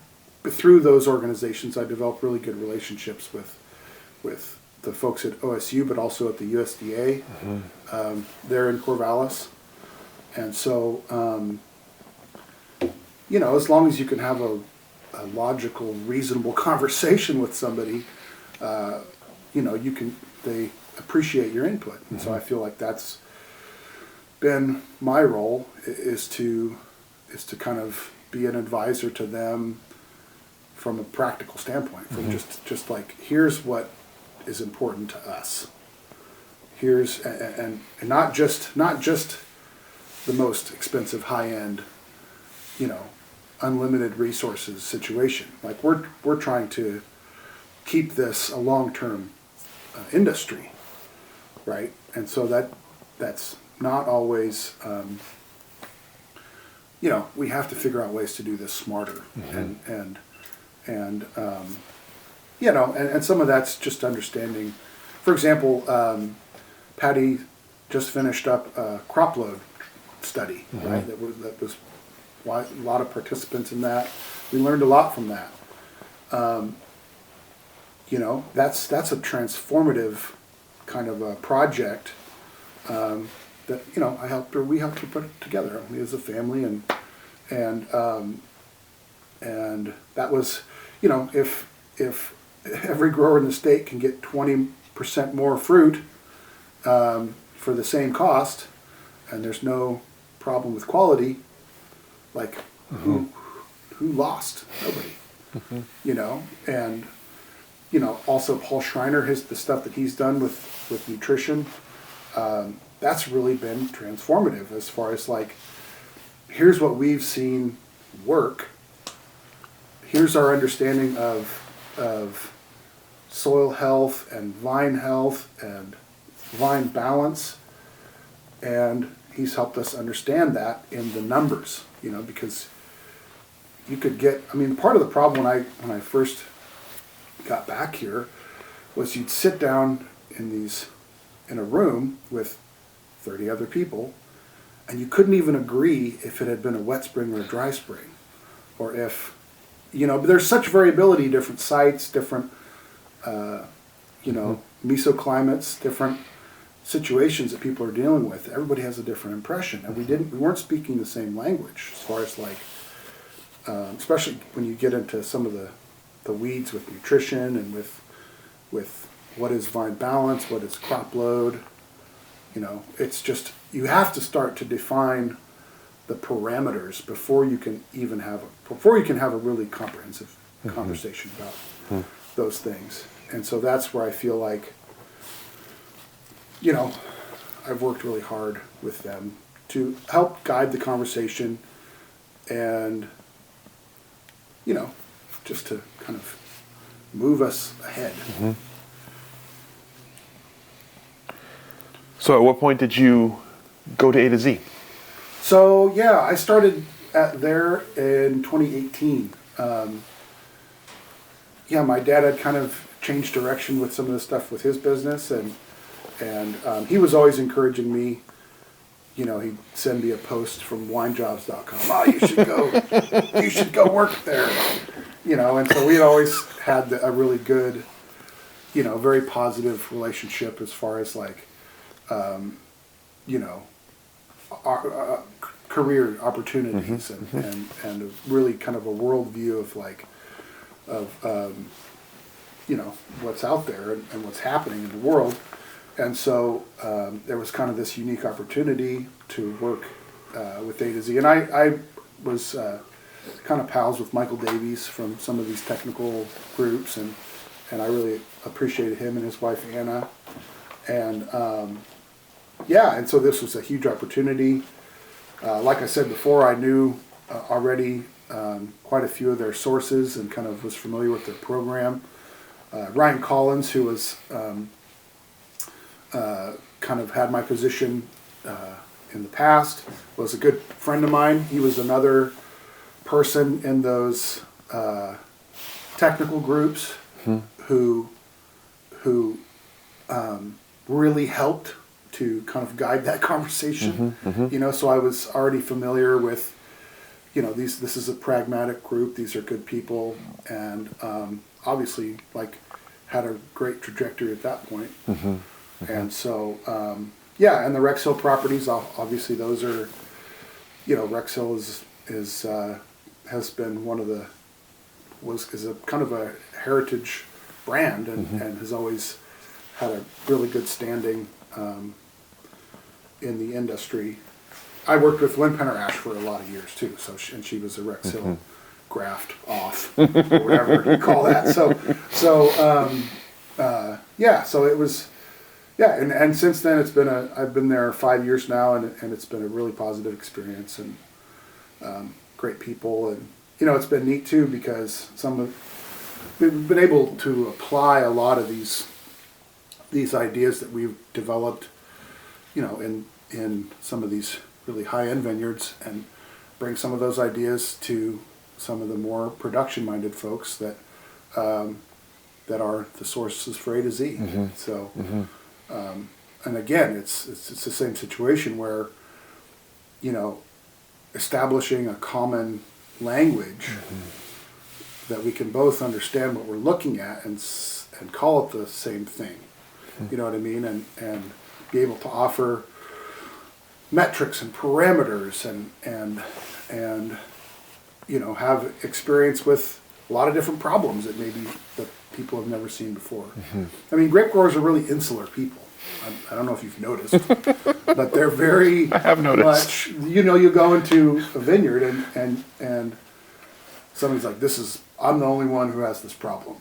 through those organizations, I developed really good relationships with the folks at OSU, but also at the USDA. There in Corvallis. And so, you know, as long as you can have a logical, reasonable conversation with somebody, you know, they appreciate your input. And so I feel like that's been my role, is to kind of be an advisor to them from a practical standpoint, from just like, here's what is important to us. Here's, and not just the most expensive, high-end, you know, unlimited resources situation. Like, we're trying to keep this a long-term industry, right? And so that's not always, you know, we have to figure out ways to do this smarter, and you know, and some of that's just understanding. For example, Patty just finished up a crop load study, right? That was a lot of participants in that. We learned a lot from that. You know, that's a transformative kind of a project that, you know, we helped her put it together. We as a family, and that was, you know, if every grower in the state can get 20% more fruit for the same cost, and there's no problem with quality, like who lost? Nobody. You know, and you know, also Paul Schreiner, the stuff that he's done with nutrition, that's really been transformative as far as like, here's what we've seen work. Here's our understanding of soil health and vine balance, and he's helped us understand that in the numbers, you know, because you could get, I mean, part of the problem when I first got back here was you'd sit down in a room with 30 other people, and you couldn't even agree if it had been a wet spring or a dry spring, or if, you know, but there's such variability, different sites, different, you know, mesoclimates, different situations that people are dealing with. Everybody has a different impression, and we weren't speaking the same language as far as like, especially when you get into some of the weeds with nutrition and with what is vine balance, what is crop load. You know, it's just, you have to start to define the parameters before you can have a really comprehensive conversation about those things. And so that's where I feel like, you know, I've worked really hard with them to help guide the conversation and, you know, just to kind of move us ahead. So at what point did you go to A to Z? So yeah, I started there in 2018. Yeah, my dad had kind of changed direction with some of the stuff with his business, and he was always encouraging me. You know, he'd send me a post from winejobs.com. Oh, you should go work there. You know, and so we had always had a really good, you know, very positive relationship as far as like, you know, our, career opportunities and a really kind of a worldview of like, you know, what's out there and what's happening in the world. And so there was kind of this unique opportunity to work with A to Z. And I was kind of pals with Michael Davies from some of these technical groups, and I really appreciated him and his wife Anna. And yeah, and so this was a huge opportunity. Like I said before, I knew already quite a few of their sources and kind of was familiar with their program. Ryan Collins, who was kind of had my position in the past, was a good friend of mine. He was another person in those technical groups who really helped to kind of guide that conversation. You know, so I was already familiar with, you know, this is a pragmatic group, these are good people, and obviously like had a great trajectory at that point. And so yeah, and the Rexhill properties, obviously those are, you know, Rexhill has been one of the, is a kind of a heritage brand and has always had a really good standing in the industry. I worked with Lynn Penner Ash for a lot of years too, so she was a Rexhill graft off, or whatever you call that. Yeah, so it was, yeah, and since then I've been there 5 years now, and it's been a really positive experience, and great people, and you know, it's been neat too because we've been able to apply a lot of these ideas that we've developed, you know, in some of these really high-end vineyards, and bring some of those ideas to some of the more production-minded folks that are the sources for A to Z. So, and again, it's the same situation where, you know, establishing a common language that we can both understand what we're looking at and call it the same thing. You know what I mean? And be able to offer metrics and parameters and you know, have experience with a lot of different problems that maybe people have never seen before. I mean, grape growers are really insular people. I don't know if you've noticed, but they're very I have noticed. much, you go into a vineyard and somebody's like, I'm the only one who has this problem,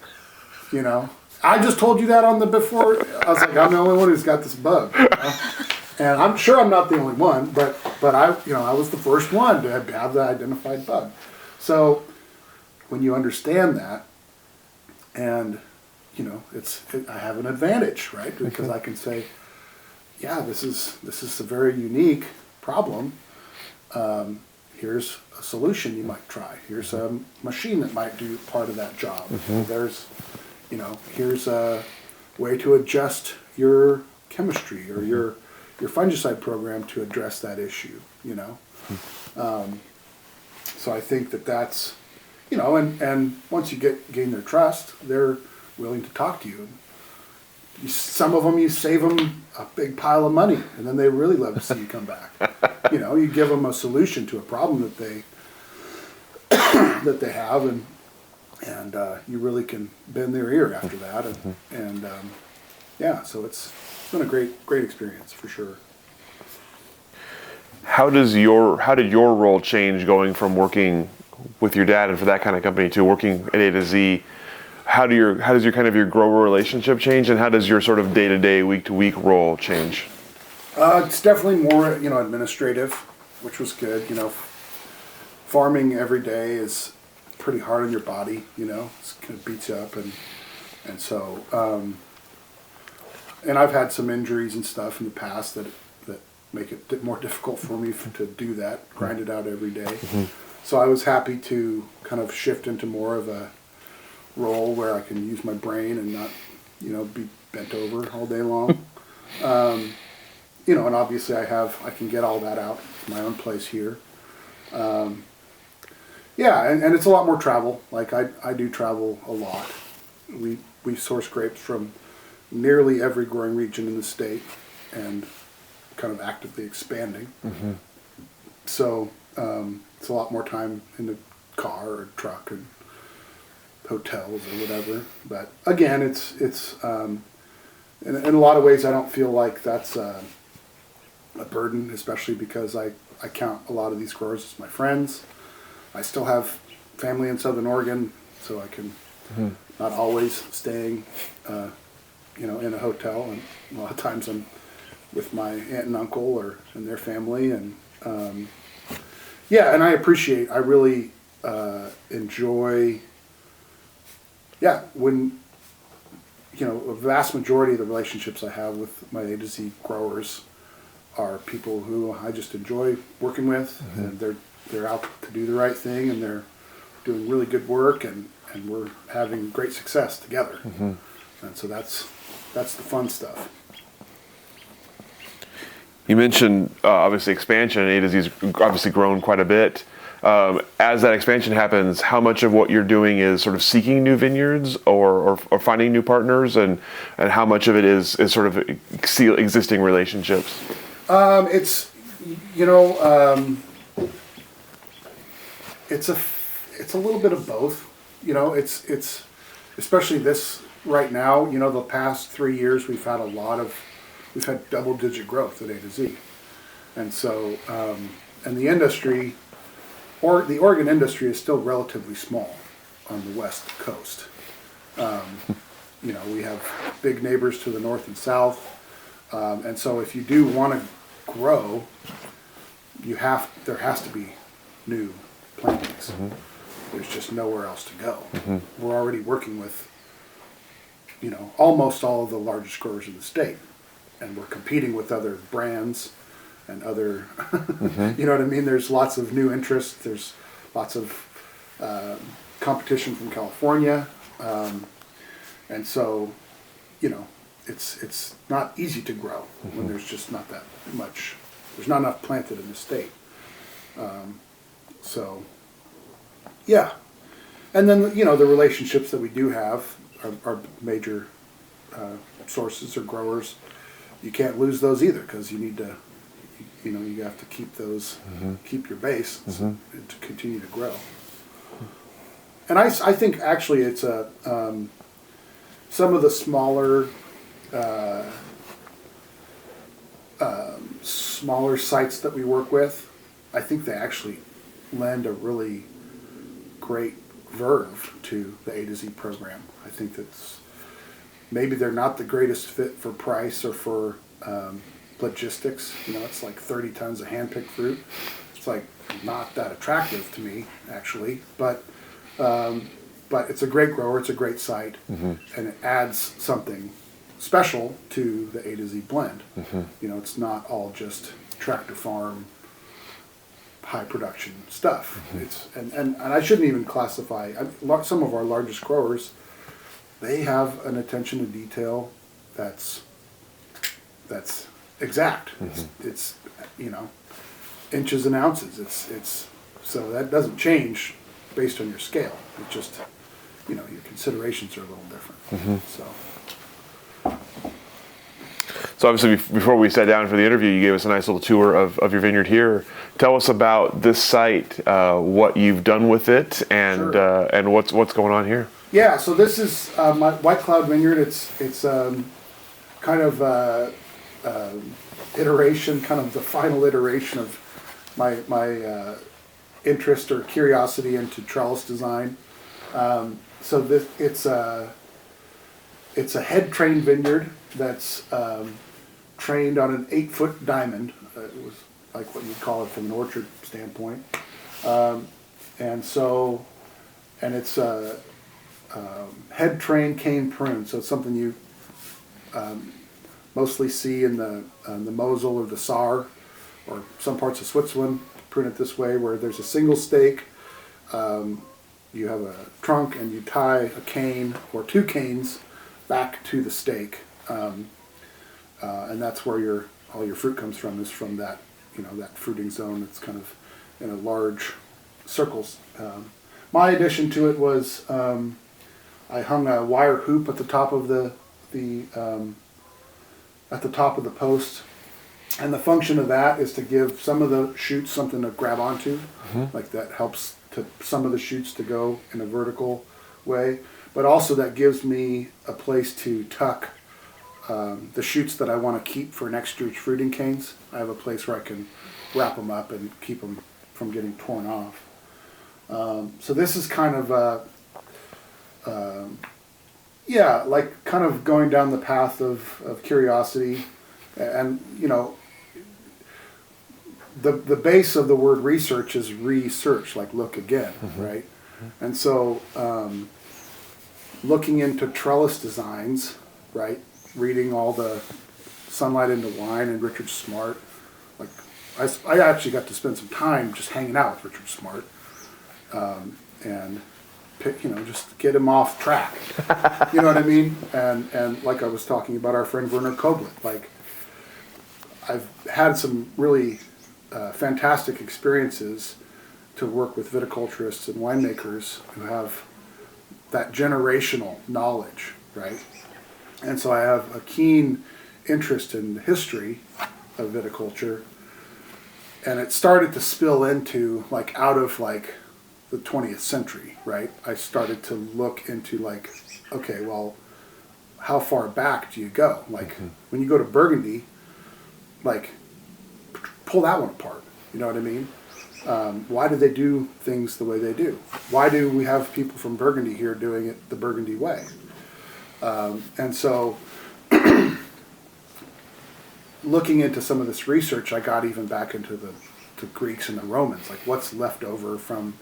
I just told you that on the before. I was like, I'm the only one who's got this bug. And I'm sure I'm not the only one, but I was the first one to have the identified bug. So when you understand that, and I have an advantage, right? Because I can say, yeah, this is a very unique problem. Here's a solution you might try. Here's a machine that might do part of that job. There's, here's a way to adjust your chemistry or your fungicide program to address that issue. So I think that's, and once you gain their trust, they're willing to talk to you. Some of them, you save them a big pile of money, and then they really love to see you come back. You give them a solution to a problem that they have, and you really can bend their ear after that. And so it's been a great experience for sure. How did your role change going from working with your dad and for that kind of company to working at A to Z? How does your kind of your grower relationship change, and how does your sort of day-to-day, week-to-week role change? It's definitely more, administrative, which was good. Farming every day is pretty hard on your body. It kind of beats you up, and so and I've had some injuries and stuff in the past that make it more difficult for me to do that, grind it out every day. So I was happy to kind of shift into more of a role where I can use my brain and not, be bent over all day long. And obviously I can get all that out of my own place here. And it's a lot more travel. Like I do travel a lot. We source grapes from nearly every growing region in the state and kind of actively expanding. So it's a lot more time in the car or truck and hotels or whatever. But again, it's in a lot of ways I don't feel like that's a burden, especially because I count a lot of these growers as my friends. I still have family in Southern Oregon, so I can not always staying in a hotel, and a lot of times I'm with my aunt and uncle and their family, and and I really enjoy when a vast majority of the relationships I have with my A to Z growers are people who I just enjoy working with, and they're out to do the right thing, and they're doing really good work, and we're having great success together. And so that's the fun stuff. You mentioned obviously expansion. A to Z's obviously grown quite a bit. As that expansion happens, how much of what you're doing is sort of seeking new vineyards or finding new partners, and how much of it is sort of existing relationships? It's it's a little bit of both. It's especially this right now. The past 3 years we've had double-digit growth at A to Z, and so and the industry, or the Oregon industry, is still relatively small on the West Coast. We have big neighbors to the north and south, and so if you do want to grow, there has to be new plantings. There's just nowhere else to go. We're already working with almost all of the largest growers in the state, and we're competing with other brands and other you know what I mean. There's lots of new interest. There's lots of competition from California, and so it's not easy to grow when there's just not that much. There's not enough planted in the state. And then the relationships that we do have are major sources or growers. You can't lose those either, because you need to, you have to keep those, keep your base to continue to grow. And I think actually it's some of the smaller sites that we work with, I think they actually lend a really great verve to the A to Z program. I think that's maybe they're not the greatest fit for price or for logistics. You know, it's like 30 tons of hand-picked fruit. It's like not that attractive to me, actually, but it's a great grower. It's a great site, and it adds something special to the A to Z blend. You know, it's not all just tractor farm, high production stuff. It's and I shouldn't even classify some of our largest growers. They have an attention to detail that's exact. It's you know, inches and ounces. It's so that doesn't change based on your scale. It just, you know, your considerations are a little different. So obviously, before we sat down for the interview, you gave us a nice little tour of your vineyard here. Tell us about this site, what you've done with it, and Sure. And what's going on here. Yeah, so this is my White Cloud Vineyard. It's kind of iteration, kind of the final iteration of my interest or curiosity into trellis design. So this it's a head trained vineyard that's trained on an 8-foot diamond. It was like what you'd call it from an orchard standpoint, and it's head trained cane prune. So it's something you mostly see in the Mosel or the Saar, or some parts of Switzerland. Prune it this way, where there's a single stake. You have a trunk, and you tie a cane or two canes back to the stake, and that's where all your fruit comes from. Is from that, you know, that fruiting zone that's kind of in a large circles. My addition to it was I hung a wire hoop at the top of the post, and the function of that is to give some of the shoots something to grab onto, like that helps to some of the shoots to go in a vertical way, but also that gives me a place to tuck the shoots that I want to keep for next year's fruiting canes. I have a place where I can wrap them up and keep them from getting torn off. So this is kind of like kind of going down the path of curiosity, and you know, the base of the word research is research, like look again, right? And so looking into trellis designs, right? Reading all the Sunlight into Wine and Richard Smart, like I actually got to spend some time just hanging out with Richard Smart, and just get him off track. You know what I mean? And like I was talking about our friend Werner Koblet, like I've had some really fantastic experiences to work with viticulturists and winemakers who have that generational knowledge, right? And so I have a keen interest in the history of viticulture, and it started to spill into like out of like the 20th century, right? I started to look into like, okay, well, how far back do you go? Like when you go to Burgundy, like pull that one apart. You know what I mean? Why do they do things the way they do? Why do we have people from Burgundy here doing it the Burgundy way? And so looking into some of this research, I got even back into the Greeks and the Romans, like what's left over from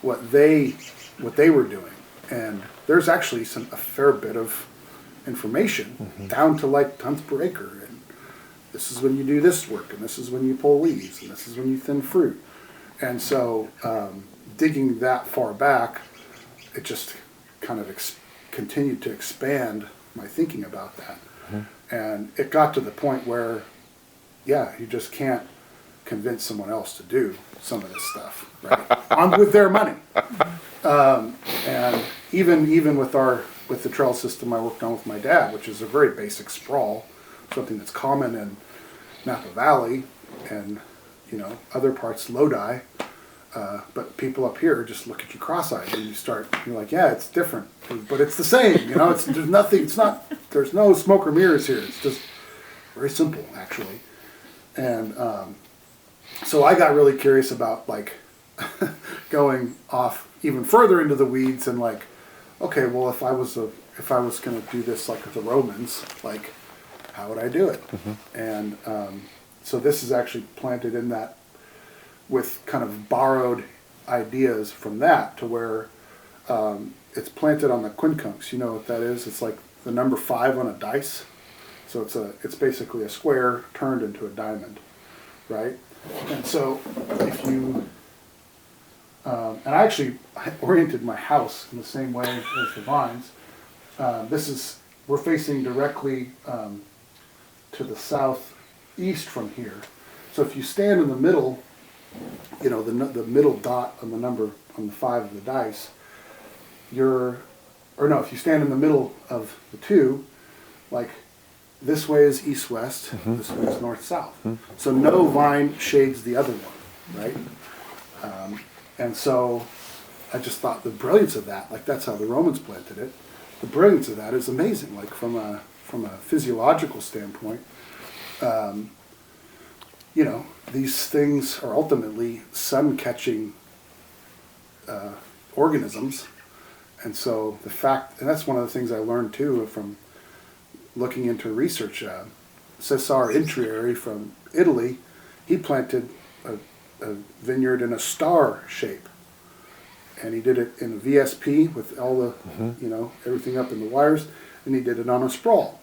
what they were doing. And there's actually a fair bit of information down to like tons per acre. And this is when you do this work, and this is when you pull leaves, and this is when you thin fruit. And so digging that far back, it just kind of continued to expand my thinking about that. And it got to the point where, you just can't convince someone else to do some of this stuff, right? With their money. And even with the trellis system I worked on with my dad, which is a very basic sprawl, something that's common in Napa Valley and other parts, Lodi. But people up here just look at you cross-eyed, and you're like, yeah, it's different, but it's the same. There's nothing. There's no smoke or mirrors here. It's just very simple, actually. And so I got really curious about like going off even further into the weeds and like, okay, well, if I was going to do this like the Romans, like, how would I do it? And so this is actually planted in that, with kind of borrowed ideas from that, to where it's planted on the quincunx. You know what that is? It's like the number 5 on a dice. So it's basically a square turned into a diamond, right? And so if you and I actually oriented my house in the same way as the vines. We're facing directly to the southeast from here. So if you stand in the middle, the middle dot on the number on the 5 of the dice, if you stand in the middle of the 2, like this way is east-west, this way is north-south. So no vine shades the other one, right? And so I just thought the brilliance of that, like that's how the Romans planted it. The brilliance of that is amazing, like from a physiological standpoint. These things are ultimately sun-catching organisms. And so and that's one of the things I learned too from looking into research. Cesare Intrieri from Italy, he planted a vineyard in a star shape. And he did it in a VSP with all the, everything up in the wires, and he did it on a sprawl.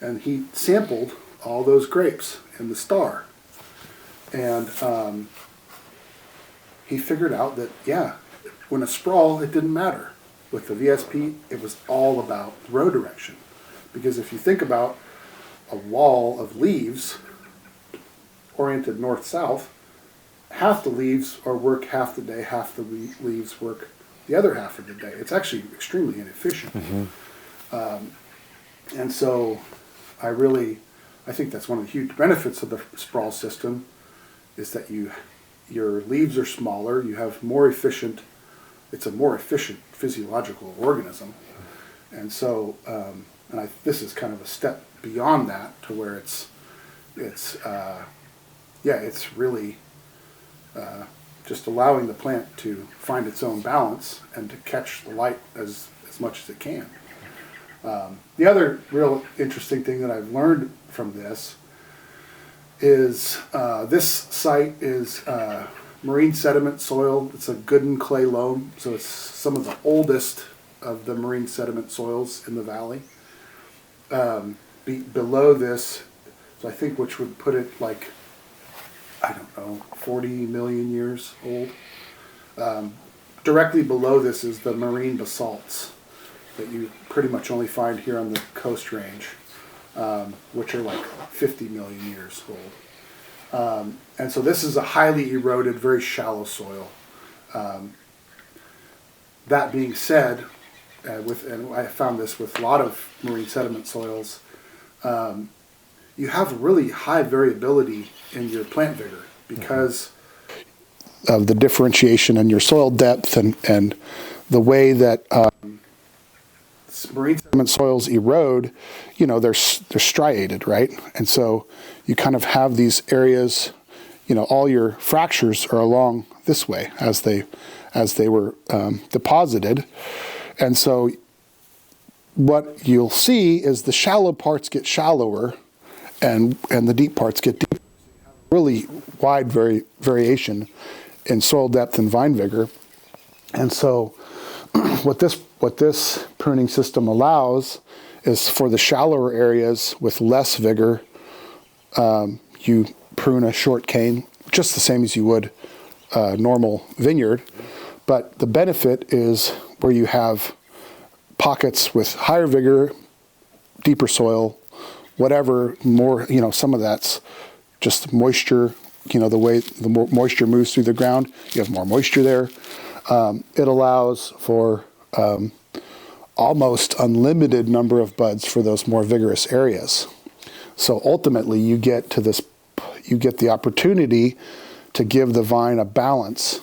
And he sampled all those grapes in the star. And he figured out that, when a sprawl, it didn't matter. With the VSP, it was all about row direction. Because if you think about a wall of leaves oriented north-south, half the leaves work half the day, half the leaves work the other half of the day. It's actually extremely inefficient. And so I think that's one of the huge benefits of the sprawl system, is that your leaves are smaller, you have it's a more efficient physiological organism. And so, this is kind of a step beyond that, to where it's really just allowing the plant to find its own balance and to catch the light as much as it can. The other real interesting thing that I've learned from this is this site is marine sediment soil. It's a Gooden clay loam, so it's some of the oldest of the marine sediment soils in the valley. Below this, so I think, which would put it like, 40 million years old. Directly below this is the marine basalts that you pretty much only find here on the Coast Range, which are like 50 million years old. And so this is a highly eroded, very shallow soil. That being said, and I found this with a lot of marine sediment soils, you have really high variability in your plant vigor because of the differentiation in your soil depth and the way that marine sediment soils erode. They're striated, right? And so you kind of have these areas, all your fractures are along this way as they were deposited. And so what you'll see is the shallow parts get shallower and the deep parts get deeper. Really wide variation in soil depth and vine vigor. And so what this pruning system allows is for the shallower areas with less vigor, you prune a short cane, just the same as you would a normal vineyard. But the benefit is where you have pockets with higher vigor, deeper soil, whatever, more, some of that's just moisture, the way the more moisture moves through the ground, you have more moisture there. It allows for almost unlimited number of buds for those more vigorous areas. So ultimately you get the opportunity to give the vine a balance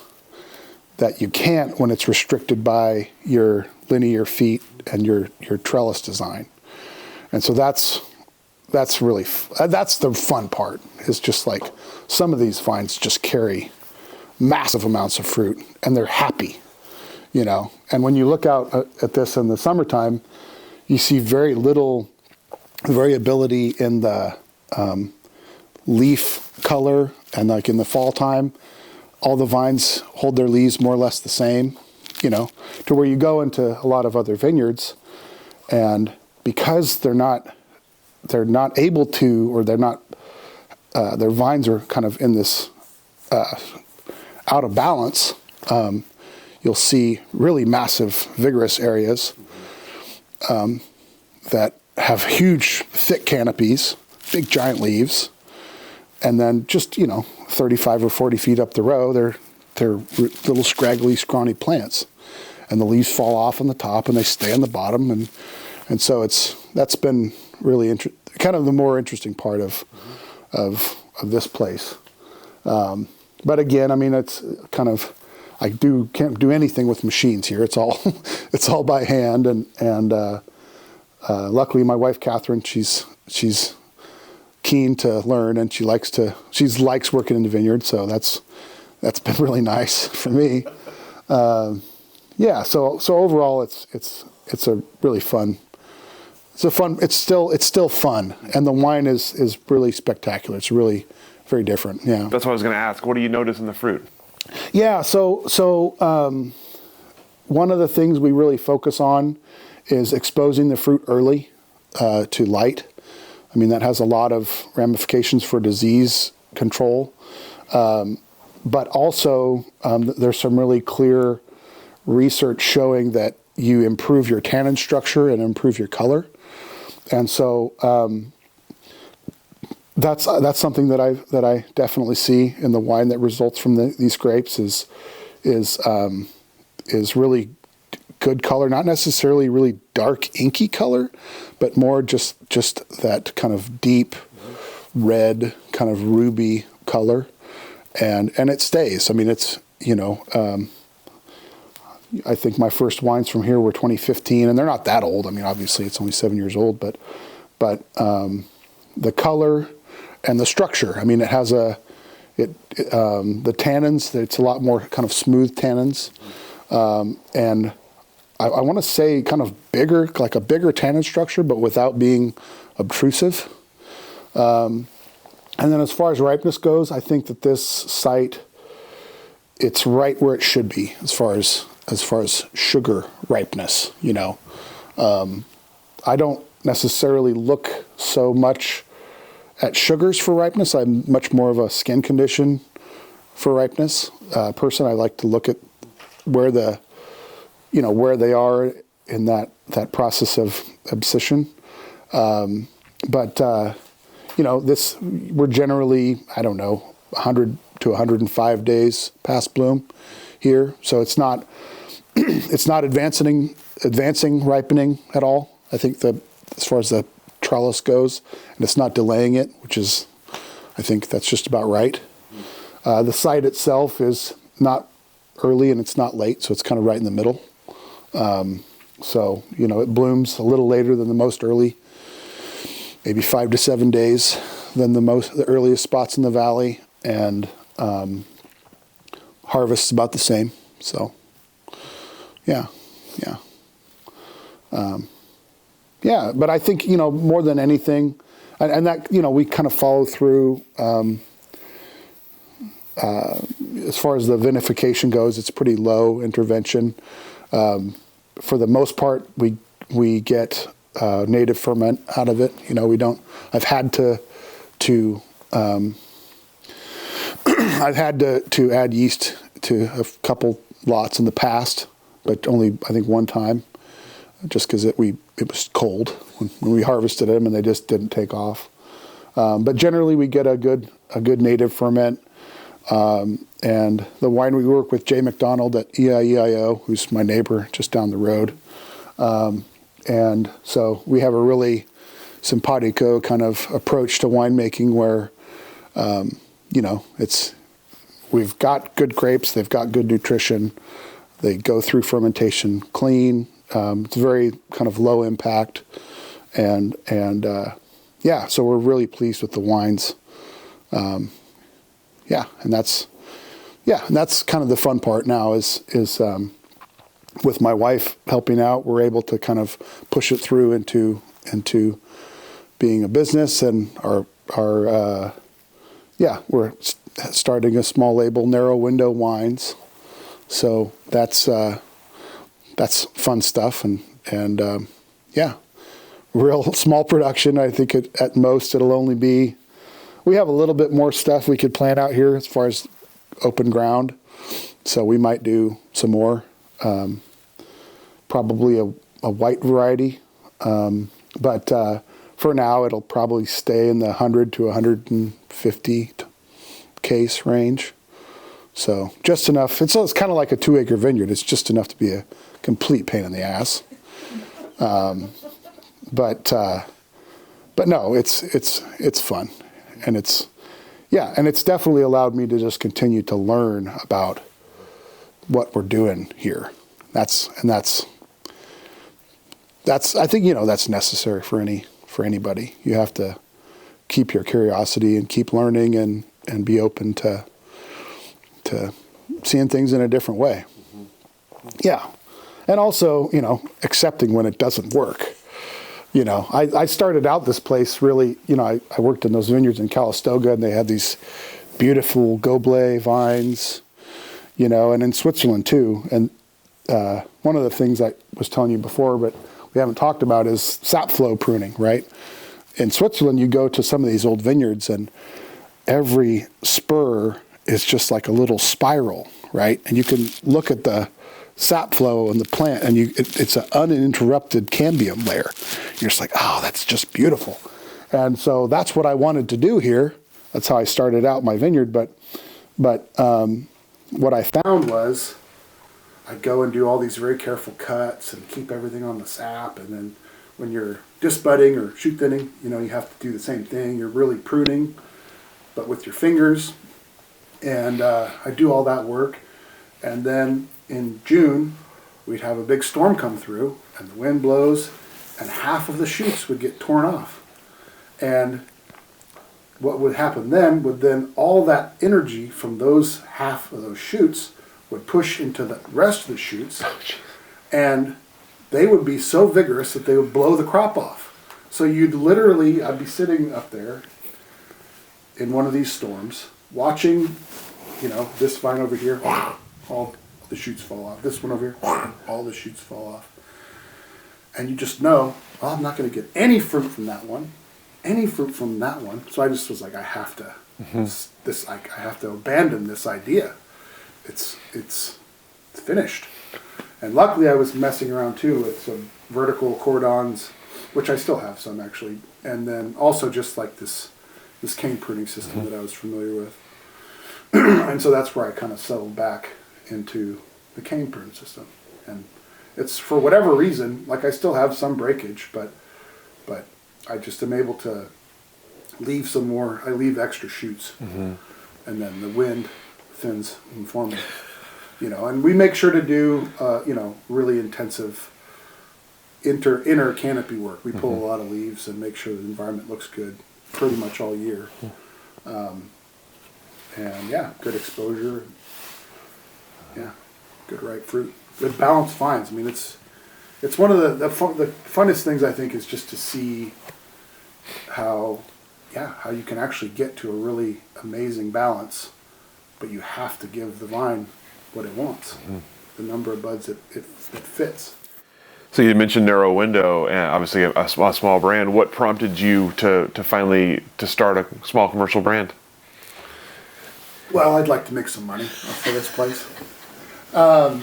that you can't when it's restricted by your linear feet and your trellis design. And so that's really, that's the fun part, is just like some of these vines just carry massive amounts of fruit and they're happy, you know. And when you look out at this in the summertime, you see very little variability in the leaf color, and like in the fall time, all the vines hold their leaves more or less the same, you know, to where you go into a lot of other vineyards, and because they're not able to, or they're not, their vines are kind of in this out of balance, you'll see really massive, vigorous areas that have huge, thick canopies, big giant leaves, and then just, you know, 35 or 40 feet up the row, they're little scraggly, scrawny plants, and the leaves fall off on the top and they stay on the bottom, and so that's been really kind of the more interesting part of this place. But again, I mean, it's kind of, can't do anything with machines here. It's all it's all by hand, and luckily my wife Catherine, she's keen to learn, and she likes working in the vineyard, so that's been really nice for me. Yeah, so overall it's a really fun. It's still fun, and the wine is really spectacular. It's really very different. Yeah. That's what I was going to ask. What do you notice in the fruit? Yeah. So one of the things we really focus on is exposing the fruit early to light. I mean, that has a lot of ramifications for disease control, but also there's some really clear research showing that you improve your tannin structure and improve your color. And so that's something that I definitely see in the wine that results from these grapes is really good color, not necessarily really dark inky color, but more just that kind of deep red, kind of ruby color, and it stays. I mean, it's, you know, I think my first wines from here were 2015, and they're not that old. I mean, obviously it's only 7 years old, but the color and the structure. I mean, it has the tannins. It's a lot more kind of smooth tannins, and I want to say kind of bigger, like a bigger tannin structure, but without being obtrusive. And then as far as ripeness goes, I think that this site, it's right where it should be as far as sugar ripeness, you know. I don't necessarily look so much at sugars for ripeness. I'm much more of a skin condition for ripeness person. I like to look at where they are in that process of abscission. But you know, we're generally, I don't know, 100 to 105 days past bloom here, so it's not advancing ripening at all. I think as far as the trellis goes, and it's not delaying it, which is, I think that's just about right. The site itself is not early and it's not late, so it's kind of right in the middle. So, you know, it blooms a little later than the most early, maybe 5 to 7 days than the earliest spots in the valley, and harvest's about the same. So, yeah. But I think, you know, more than anything, and that, you know, we kind of follow through, as far as the vinification goes, it's pretty low intervention. For the most part, we get native ferment out of it. You know, I've had to add yeast to a couple lots in the past, but only, I think, one time, just because it was cold when we harvested them and they just didn't take off. But generally, we get a good native ferment. And the winery we work with, Jay McDonald at EIEIO, who's my neighbor just down the road. And so we have a really simpatico kind of approach to winemaking where, you know, we've got good grapes. They've got good nutrition. They go through fermentation clean. It's very kind of low impact, and yeah. So we're really pleased with the wines. Yeah, and that's kind of the fun part now is with my wife helping out, we're able to kind of push it through into being a business, and we're starting a small label, Narrow Window Wines. So that's fun stuff, and yeah, real small production. I think at most it'll only be. We have a little bit more stuff we could plant out here as far as open ground, so we might do some more. Probably a white variety, but for now it'll probably stay in the 100 to 150 case range. So just enough. It's kind of like a 2-acre vineyard. It's just enough to be a complete pain in the ass. But no, it's fun, and it's definitely allowed me to just continue to learn about what we're doing here. That's I think that's necessary for anybody. You have to keep your curiosity and keep learning and be open to seeing things in a different way. Yeah. And also, accepting when it doesn't work. I started out this place really, I worked in those vineyards in Calistoga, and they had these beautiful Goblet vines, and in Switzerland too. And one of the things I was telling you before, but we haven't talked about, is sap flow pruning, right? In Switzerland, you go to some of these old vineyards, and every spur is just like a little spiral, right? And you can look at the sap flow in the plant, and it's an uninterrupted cambium layer. You're just like, oh, that's just beautiful. And so that's what I wanted to do here. That's how I started out my vineyard. But what I found was I'd go and do all these very careful cuts and keep everything on the sap. And then when you're disbudding or shoot thinning, you have to do the same thing. You're really pruning, but with your fingers. And I do all that work. And then in June, we'd have a big storm come through, and the wind blows, and half of the shoots would get torn off. And what would happen then would all that energy from half of those shoots would push into the rest of the shoots, and they would be so vigorous that they would blow the crop off. So I'd be sitting up there in one of these storms, watching, this vine over here, all the shoots fall off. This one over here, all the shoots fall off. And you just know, well, I'm not going to get any fruit from that one, any fruit from that one. So I just was like, I have to, I have to abandon this idea. It's finished. And luckily I was messing around too with some vertical cordons, which I still have some actually. And then also just like this cane pruning system that I was familiar with. And so that's where I kind of settled back into the cane prune system. And it's, for whatever reason, like I still have some breakage, but I just am able to leave some more. I leave extra shoots, and then the wind thins them for me. And we make sure to do really intensive inner canopy work. We pull a lot of leaves and make sure the environment looks good pretty much all year. And yeah, good exposure. Yeah, good ripe fruit, good balanced vines. I mean, it's one of the funnest things I think is just to see how you can actually get to a really amazing balance, but you have to give the vine what it wants, the number of buds it fits. So you mentioned Narrow Window, and obviously a small brand. What prompted you to finally start a small commercial brand? Well, I'd like to make some money for this place. No,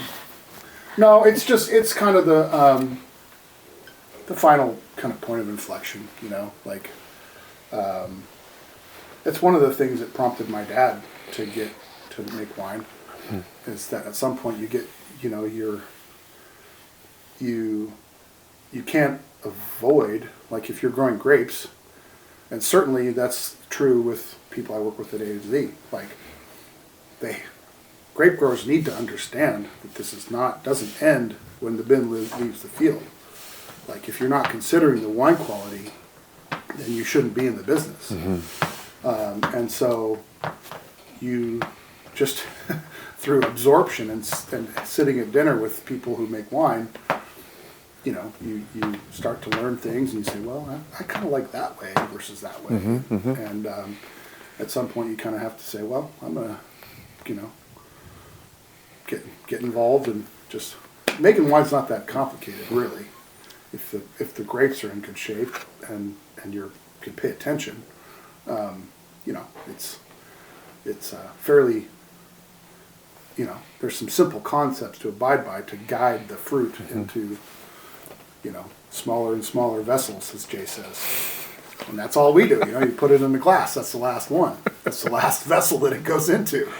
it's kind of the final kind of point of inflection, it's one of the things that prompted my dad to make wine, is that at some point you get, you can't avoid, like if you're growing grapes, and certainly that's true with people I work with at A to Z, like grape growers need to understand that this doesn't end when the bin leaves the field. Like, if you're not considering the wine quality, then you shouldn't be in the business. And so you just through absorption and sitting at dinner with people who make wine, you start to learn things, and you say, well, I kind of like that way versus that way. And at some point you kind of have to say, well, I'm going to, get involved, and just making wine's not that complicated, really. If the grapes are in good shape and you can pay attention, it's fairly, there's some simple concepts to abide by to guide the fruit into, smaller and smaller vessels, as Jay says. And that's all we do. You put it in the glass. That's the last one. That's the last vessel that it goes into.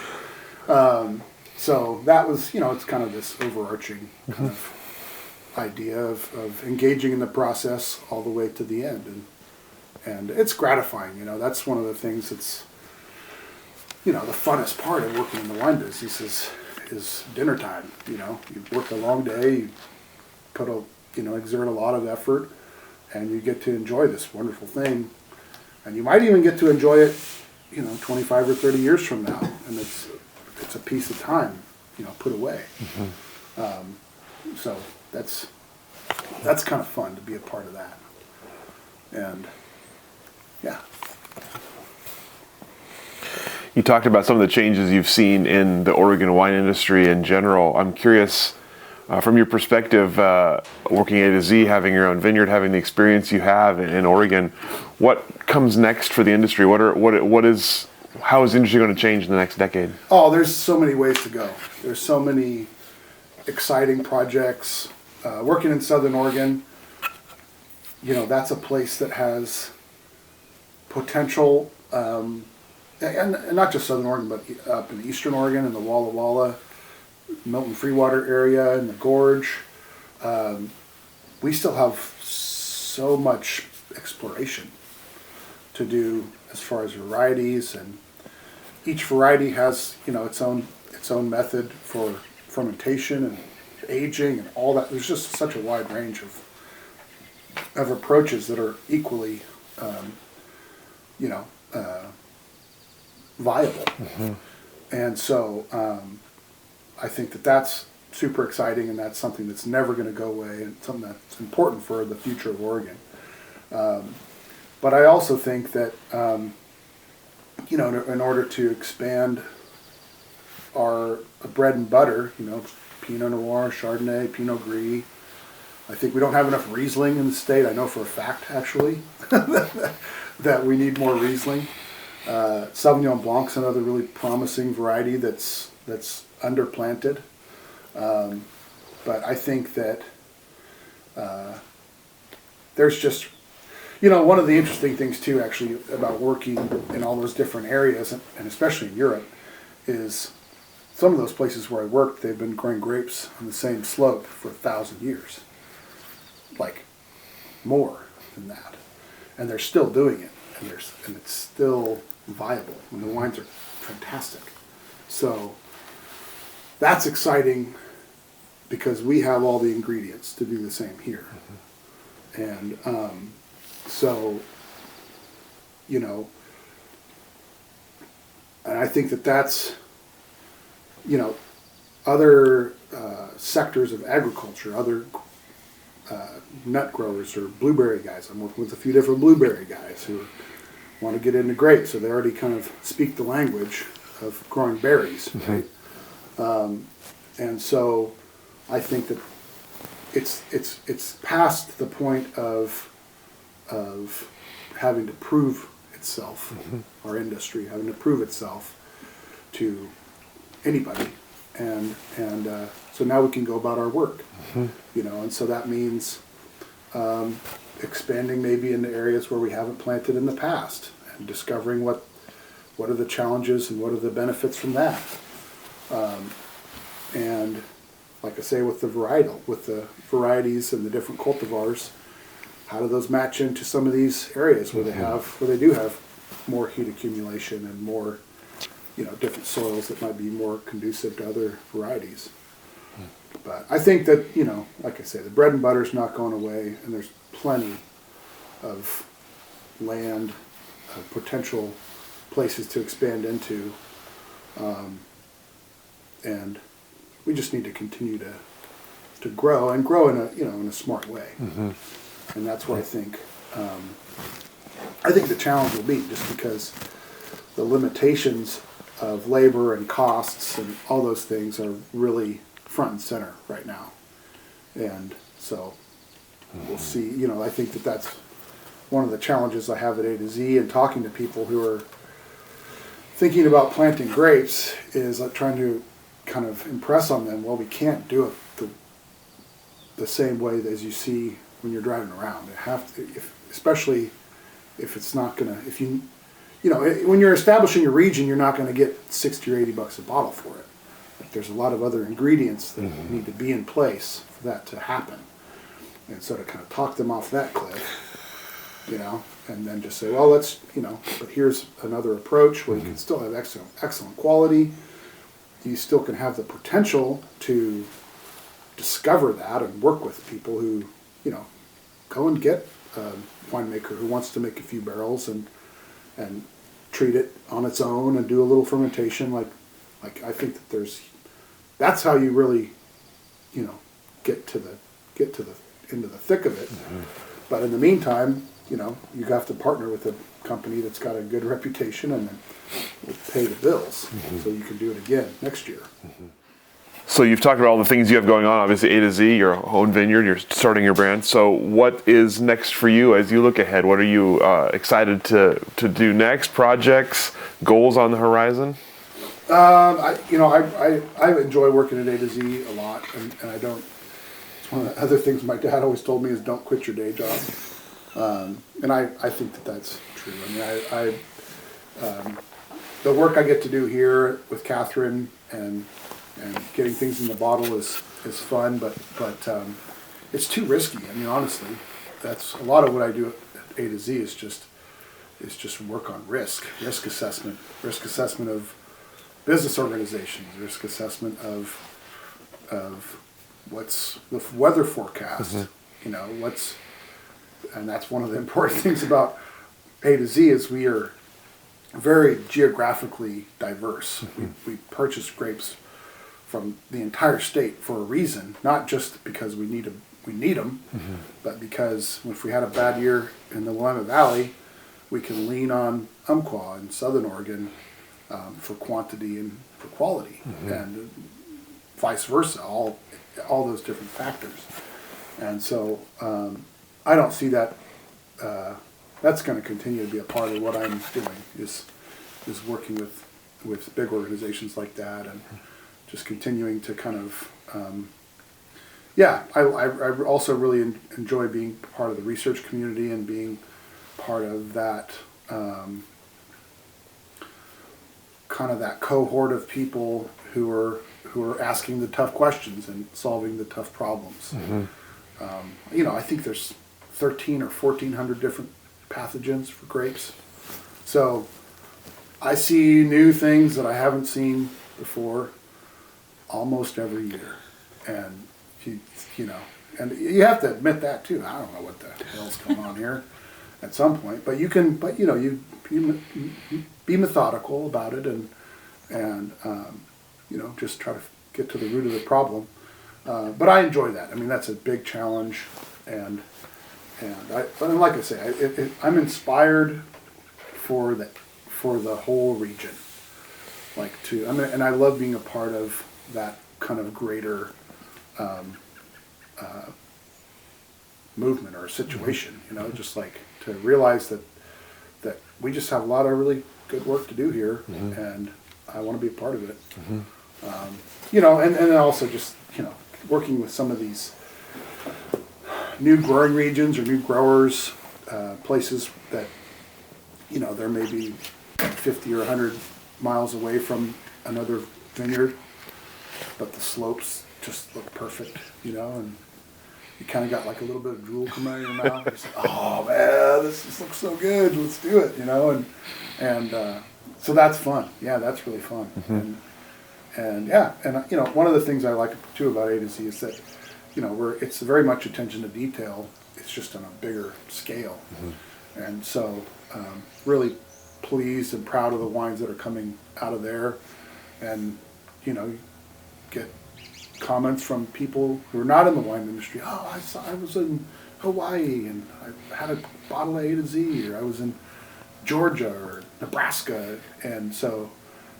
So that was, it's kind of this overarching kind of idea of engaging in the process all the way to the end. And it's gratifying. That's one of the things that's, the funnest part of working in the wine business is dinner time. You work a long day, you exert a lot of effort, and you get to enjoy this wonderful thing. And you might even get to enjoy it, 25 or 30 years from now. And it's a piece of time, put away. So that's kind of fun to be a part of that. And yeah. You talked about some of the changes you've seen in the Oregon wine industry in general. I'm curious, from your perspective, working A to Z, having your own vineyard, having the experience you have in Oregon, what comes next for the industry? How is the industry going to change in the next decade? Oh, there's so many ways to go. There's so many exciting projects. Working in Southern Oregon, that's a place that has potential, and not just Southern Oregon, but up in Eastern Oregon, in the Walla Walla, Milton Freewater area, in the Gorge. We still have so much exploration to do as far as varieties, and each variety has its own method for fermentation and aging and all that. There's just such a wide range of approaches that are equally viable. And so I think that's super exciting, and that's something that's never going to go away, and something that's important for the future of Oregon. But I also think that in order to expand our bread and butter, Pinot Noir, Chardonnay, Pinot Gris, I think we don't have enough Riesling in the state. I know for a fact, actually, that we need more Riesling. Sauvignon Blanc's another really promising variety that's underplanted. But I think that there's just, one of the interesting things too, actually, about working in all those different areas, and especially in Europe, is some of those places where I worked, they've been growing grapes on the same slope for 1,000 years. Like, more than that. And they're still doing it, and it's still viable, and the wines are fantastic. So that's exciting, because we have all the ingredients to do the same here. And so, and I think that's, other sectors of agriculture, other nut growers or blueberry guys. I'm working with a few different blueberry guys who want to get into grapes, so they already kind of speak the language of growing berries, right? And so I think that it's past the point of having to prove itself, our industry having to prove itself to anybody, and so now we can go about our work, and so that means expanding maybe into areas where we haven't planted in the past, and discovering what are the challenges and what are the benefits from that. And like I say, with the varieties and the different cultivars, how do those match into some of these areas where they do have more heat accumulation and more, different soils that might be more conducive to other varieties. But I think that, like I say, the bread and butter is not going away, and there's plenty of land, potential places to expand into, and we just need to continue to grow and grow in a smart way. And that's what I think the challenge will be, just because the limitations of labor and costs and all those things are really front and center right now. And so we'll see. I think that's one of the challenges I have at A to Z, and talking to people who are thinking about planting grapes, is like trying to kind of impress on them, well, we can't do it the same way as you see when you're driving around. Especially if it's not gonna, when you're establishing your region, you're not gonna get $60 or $80 a bottle for it. Like, there's a lot of other ingredients that need to be in place for that to happen. And so to kind of talk them off that cliff, and then just say, well, let's, but here's another approach where you can still have excellent quality. You still can have the potential to discover that and work with people who, go and get a winemaker who wants to make a few barrels and treat it on its own and do a little fermentation. Like I think that that's how you really, get into the thick of it. But in the meantime, you have to partner with a company that's got a good reputation and will pay the bills, so you can do it again next year. So you've talked about all the things you have going on, obviously A to Z, your own vineyard, you're starting your brand. So what is next for you as you look ahead? What are you excited to do next? Projects, goals on the horizon? I enjoy working at A to Z a lot, and I don't. It's one of the other things my dad always told me is don't quit your day job, and I think that's true. I mean, the work I get to do here with Catherine and getting things in the bottle is fun, but it's too risky. I mean, honestly, that's a lot of what I do at A to Z is just work on risk assessment of business organizations, risk assessment of what's the weather forecast, and that's one of the important things about A to Z is we are very geographically diverse. We purchase grapes from the entire state for a reason, not just because we need them, but because if we had a bad year in the Willamette Valley, we can lean on Umpqua in Southern Oregon for quantity and for quality, and vice versa, all those different factors. And so I don't see that that's going to continue to be a part of what I'm doing is working with big organizations like that, and just continuing to kind of I also really enjoy being part of the research community and being part of that kind of that cohort of people who are asking the tough questions and solving the tough problems. I think there's 13 or 1400 different pathogens for grapes, so I see new things that I haven't seen before almost every year, and and you have to admit that too. I don't know what the hell's going on here at some point, but you be methodical about it and just try to get to the root of the problem. But I enjoy that. I mean, that's a big challenge, and like I say, I'm inspired for the whole region. And I love being a part of that kind of greater movement or situation. Just like to realize that we just have a lot of really good work to do here, and I want to be a part of it. And also just working with some of these new growing regions or new growers, places that there may be 50 or 100 miles away from another vineyard, but the slopes just look perfect, and you kind of got like a little bit of drool coming out of your mouth. You're like, oh man, this looks so good. Let's do it, and So that's fun. Yeah, that's really fun. And yeah, and you know, one of the things I like too about A to Z is that, you know, it's very much attention to detail. It's just on a bigger scale. And so, really pleased and proud of the wines that are coming out of there. And, you know, get comments from people who are not in the wine industry. Oh, I was in Hawaii and I had a bottle of A to Z, or I was in Georgia or Nebraska. And so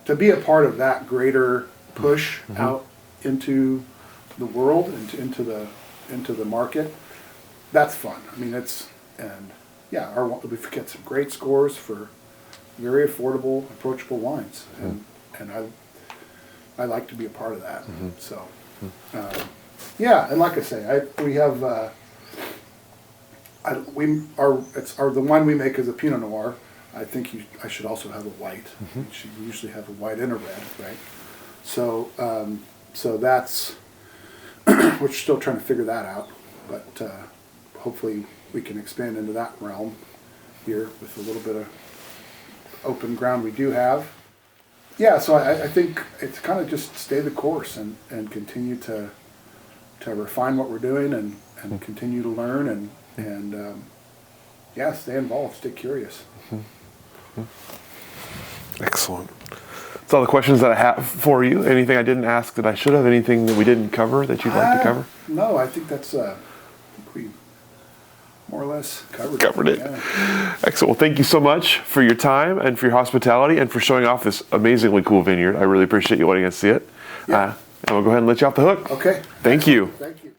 to be a part of that greater push out into the world and into the market, that's fun. I mean, yeah, we've got some great scores for very affordable, approachable wines, and I like to be a part of that. So, yeah, and like I say, we have the wine we make is a Pinot Noir. I think I should also have a white. We usually have a white and a red, right? So, so that's we're still trying to figure that out, but hopefully we can expand into that realm here with a little bit of open ground we do have. Yeah, so I think it's kind of just stay the course and continue to refine what we're doing and continue to learn and yeah, stay involved, stay curious. Excellent. That's all the questions that I have for you. Anything I didn't ask that I should have? Anything that we didn't cover that you'd like to cover? No, I think that's I think we more or less covered it. Yeah. Excellent. Well, thank you so much for your time and for your hospitality and for showing off this amazingly cool vineyard. I really appreciate you letting us see it. Yeah. And we'll go ahead and let you off the hook. Okay. Thank you. Thank you.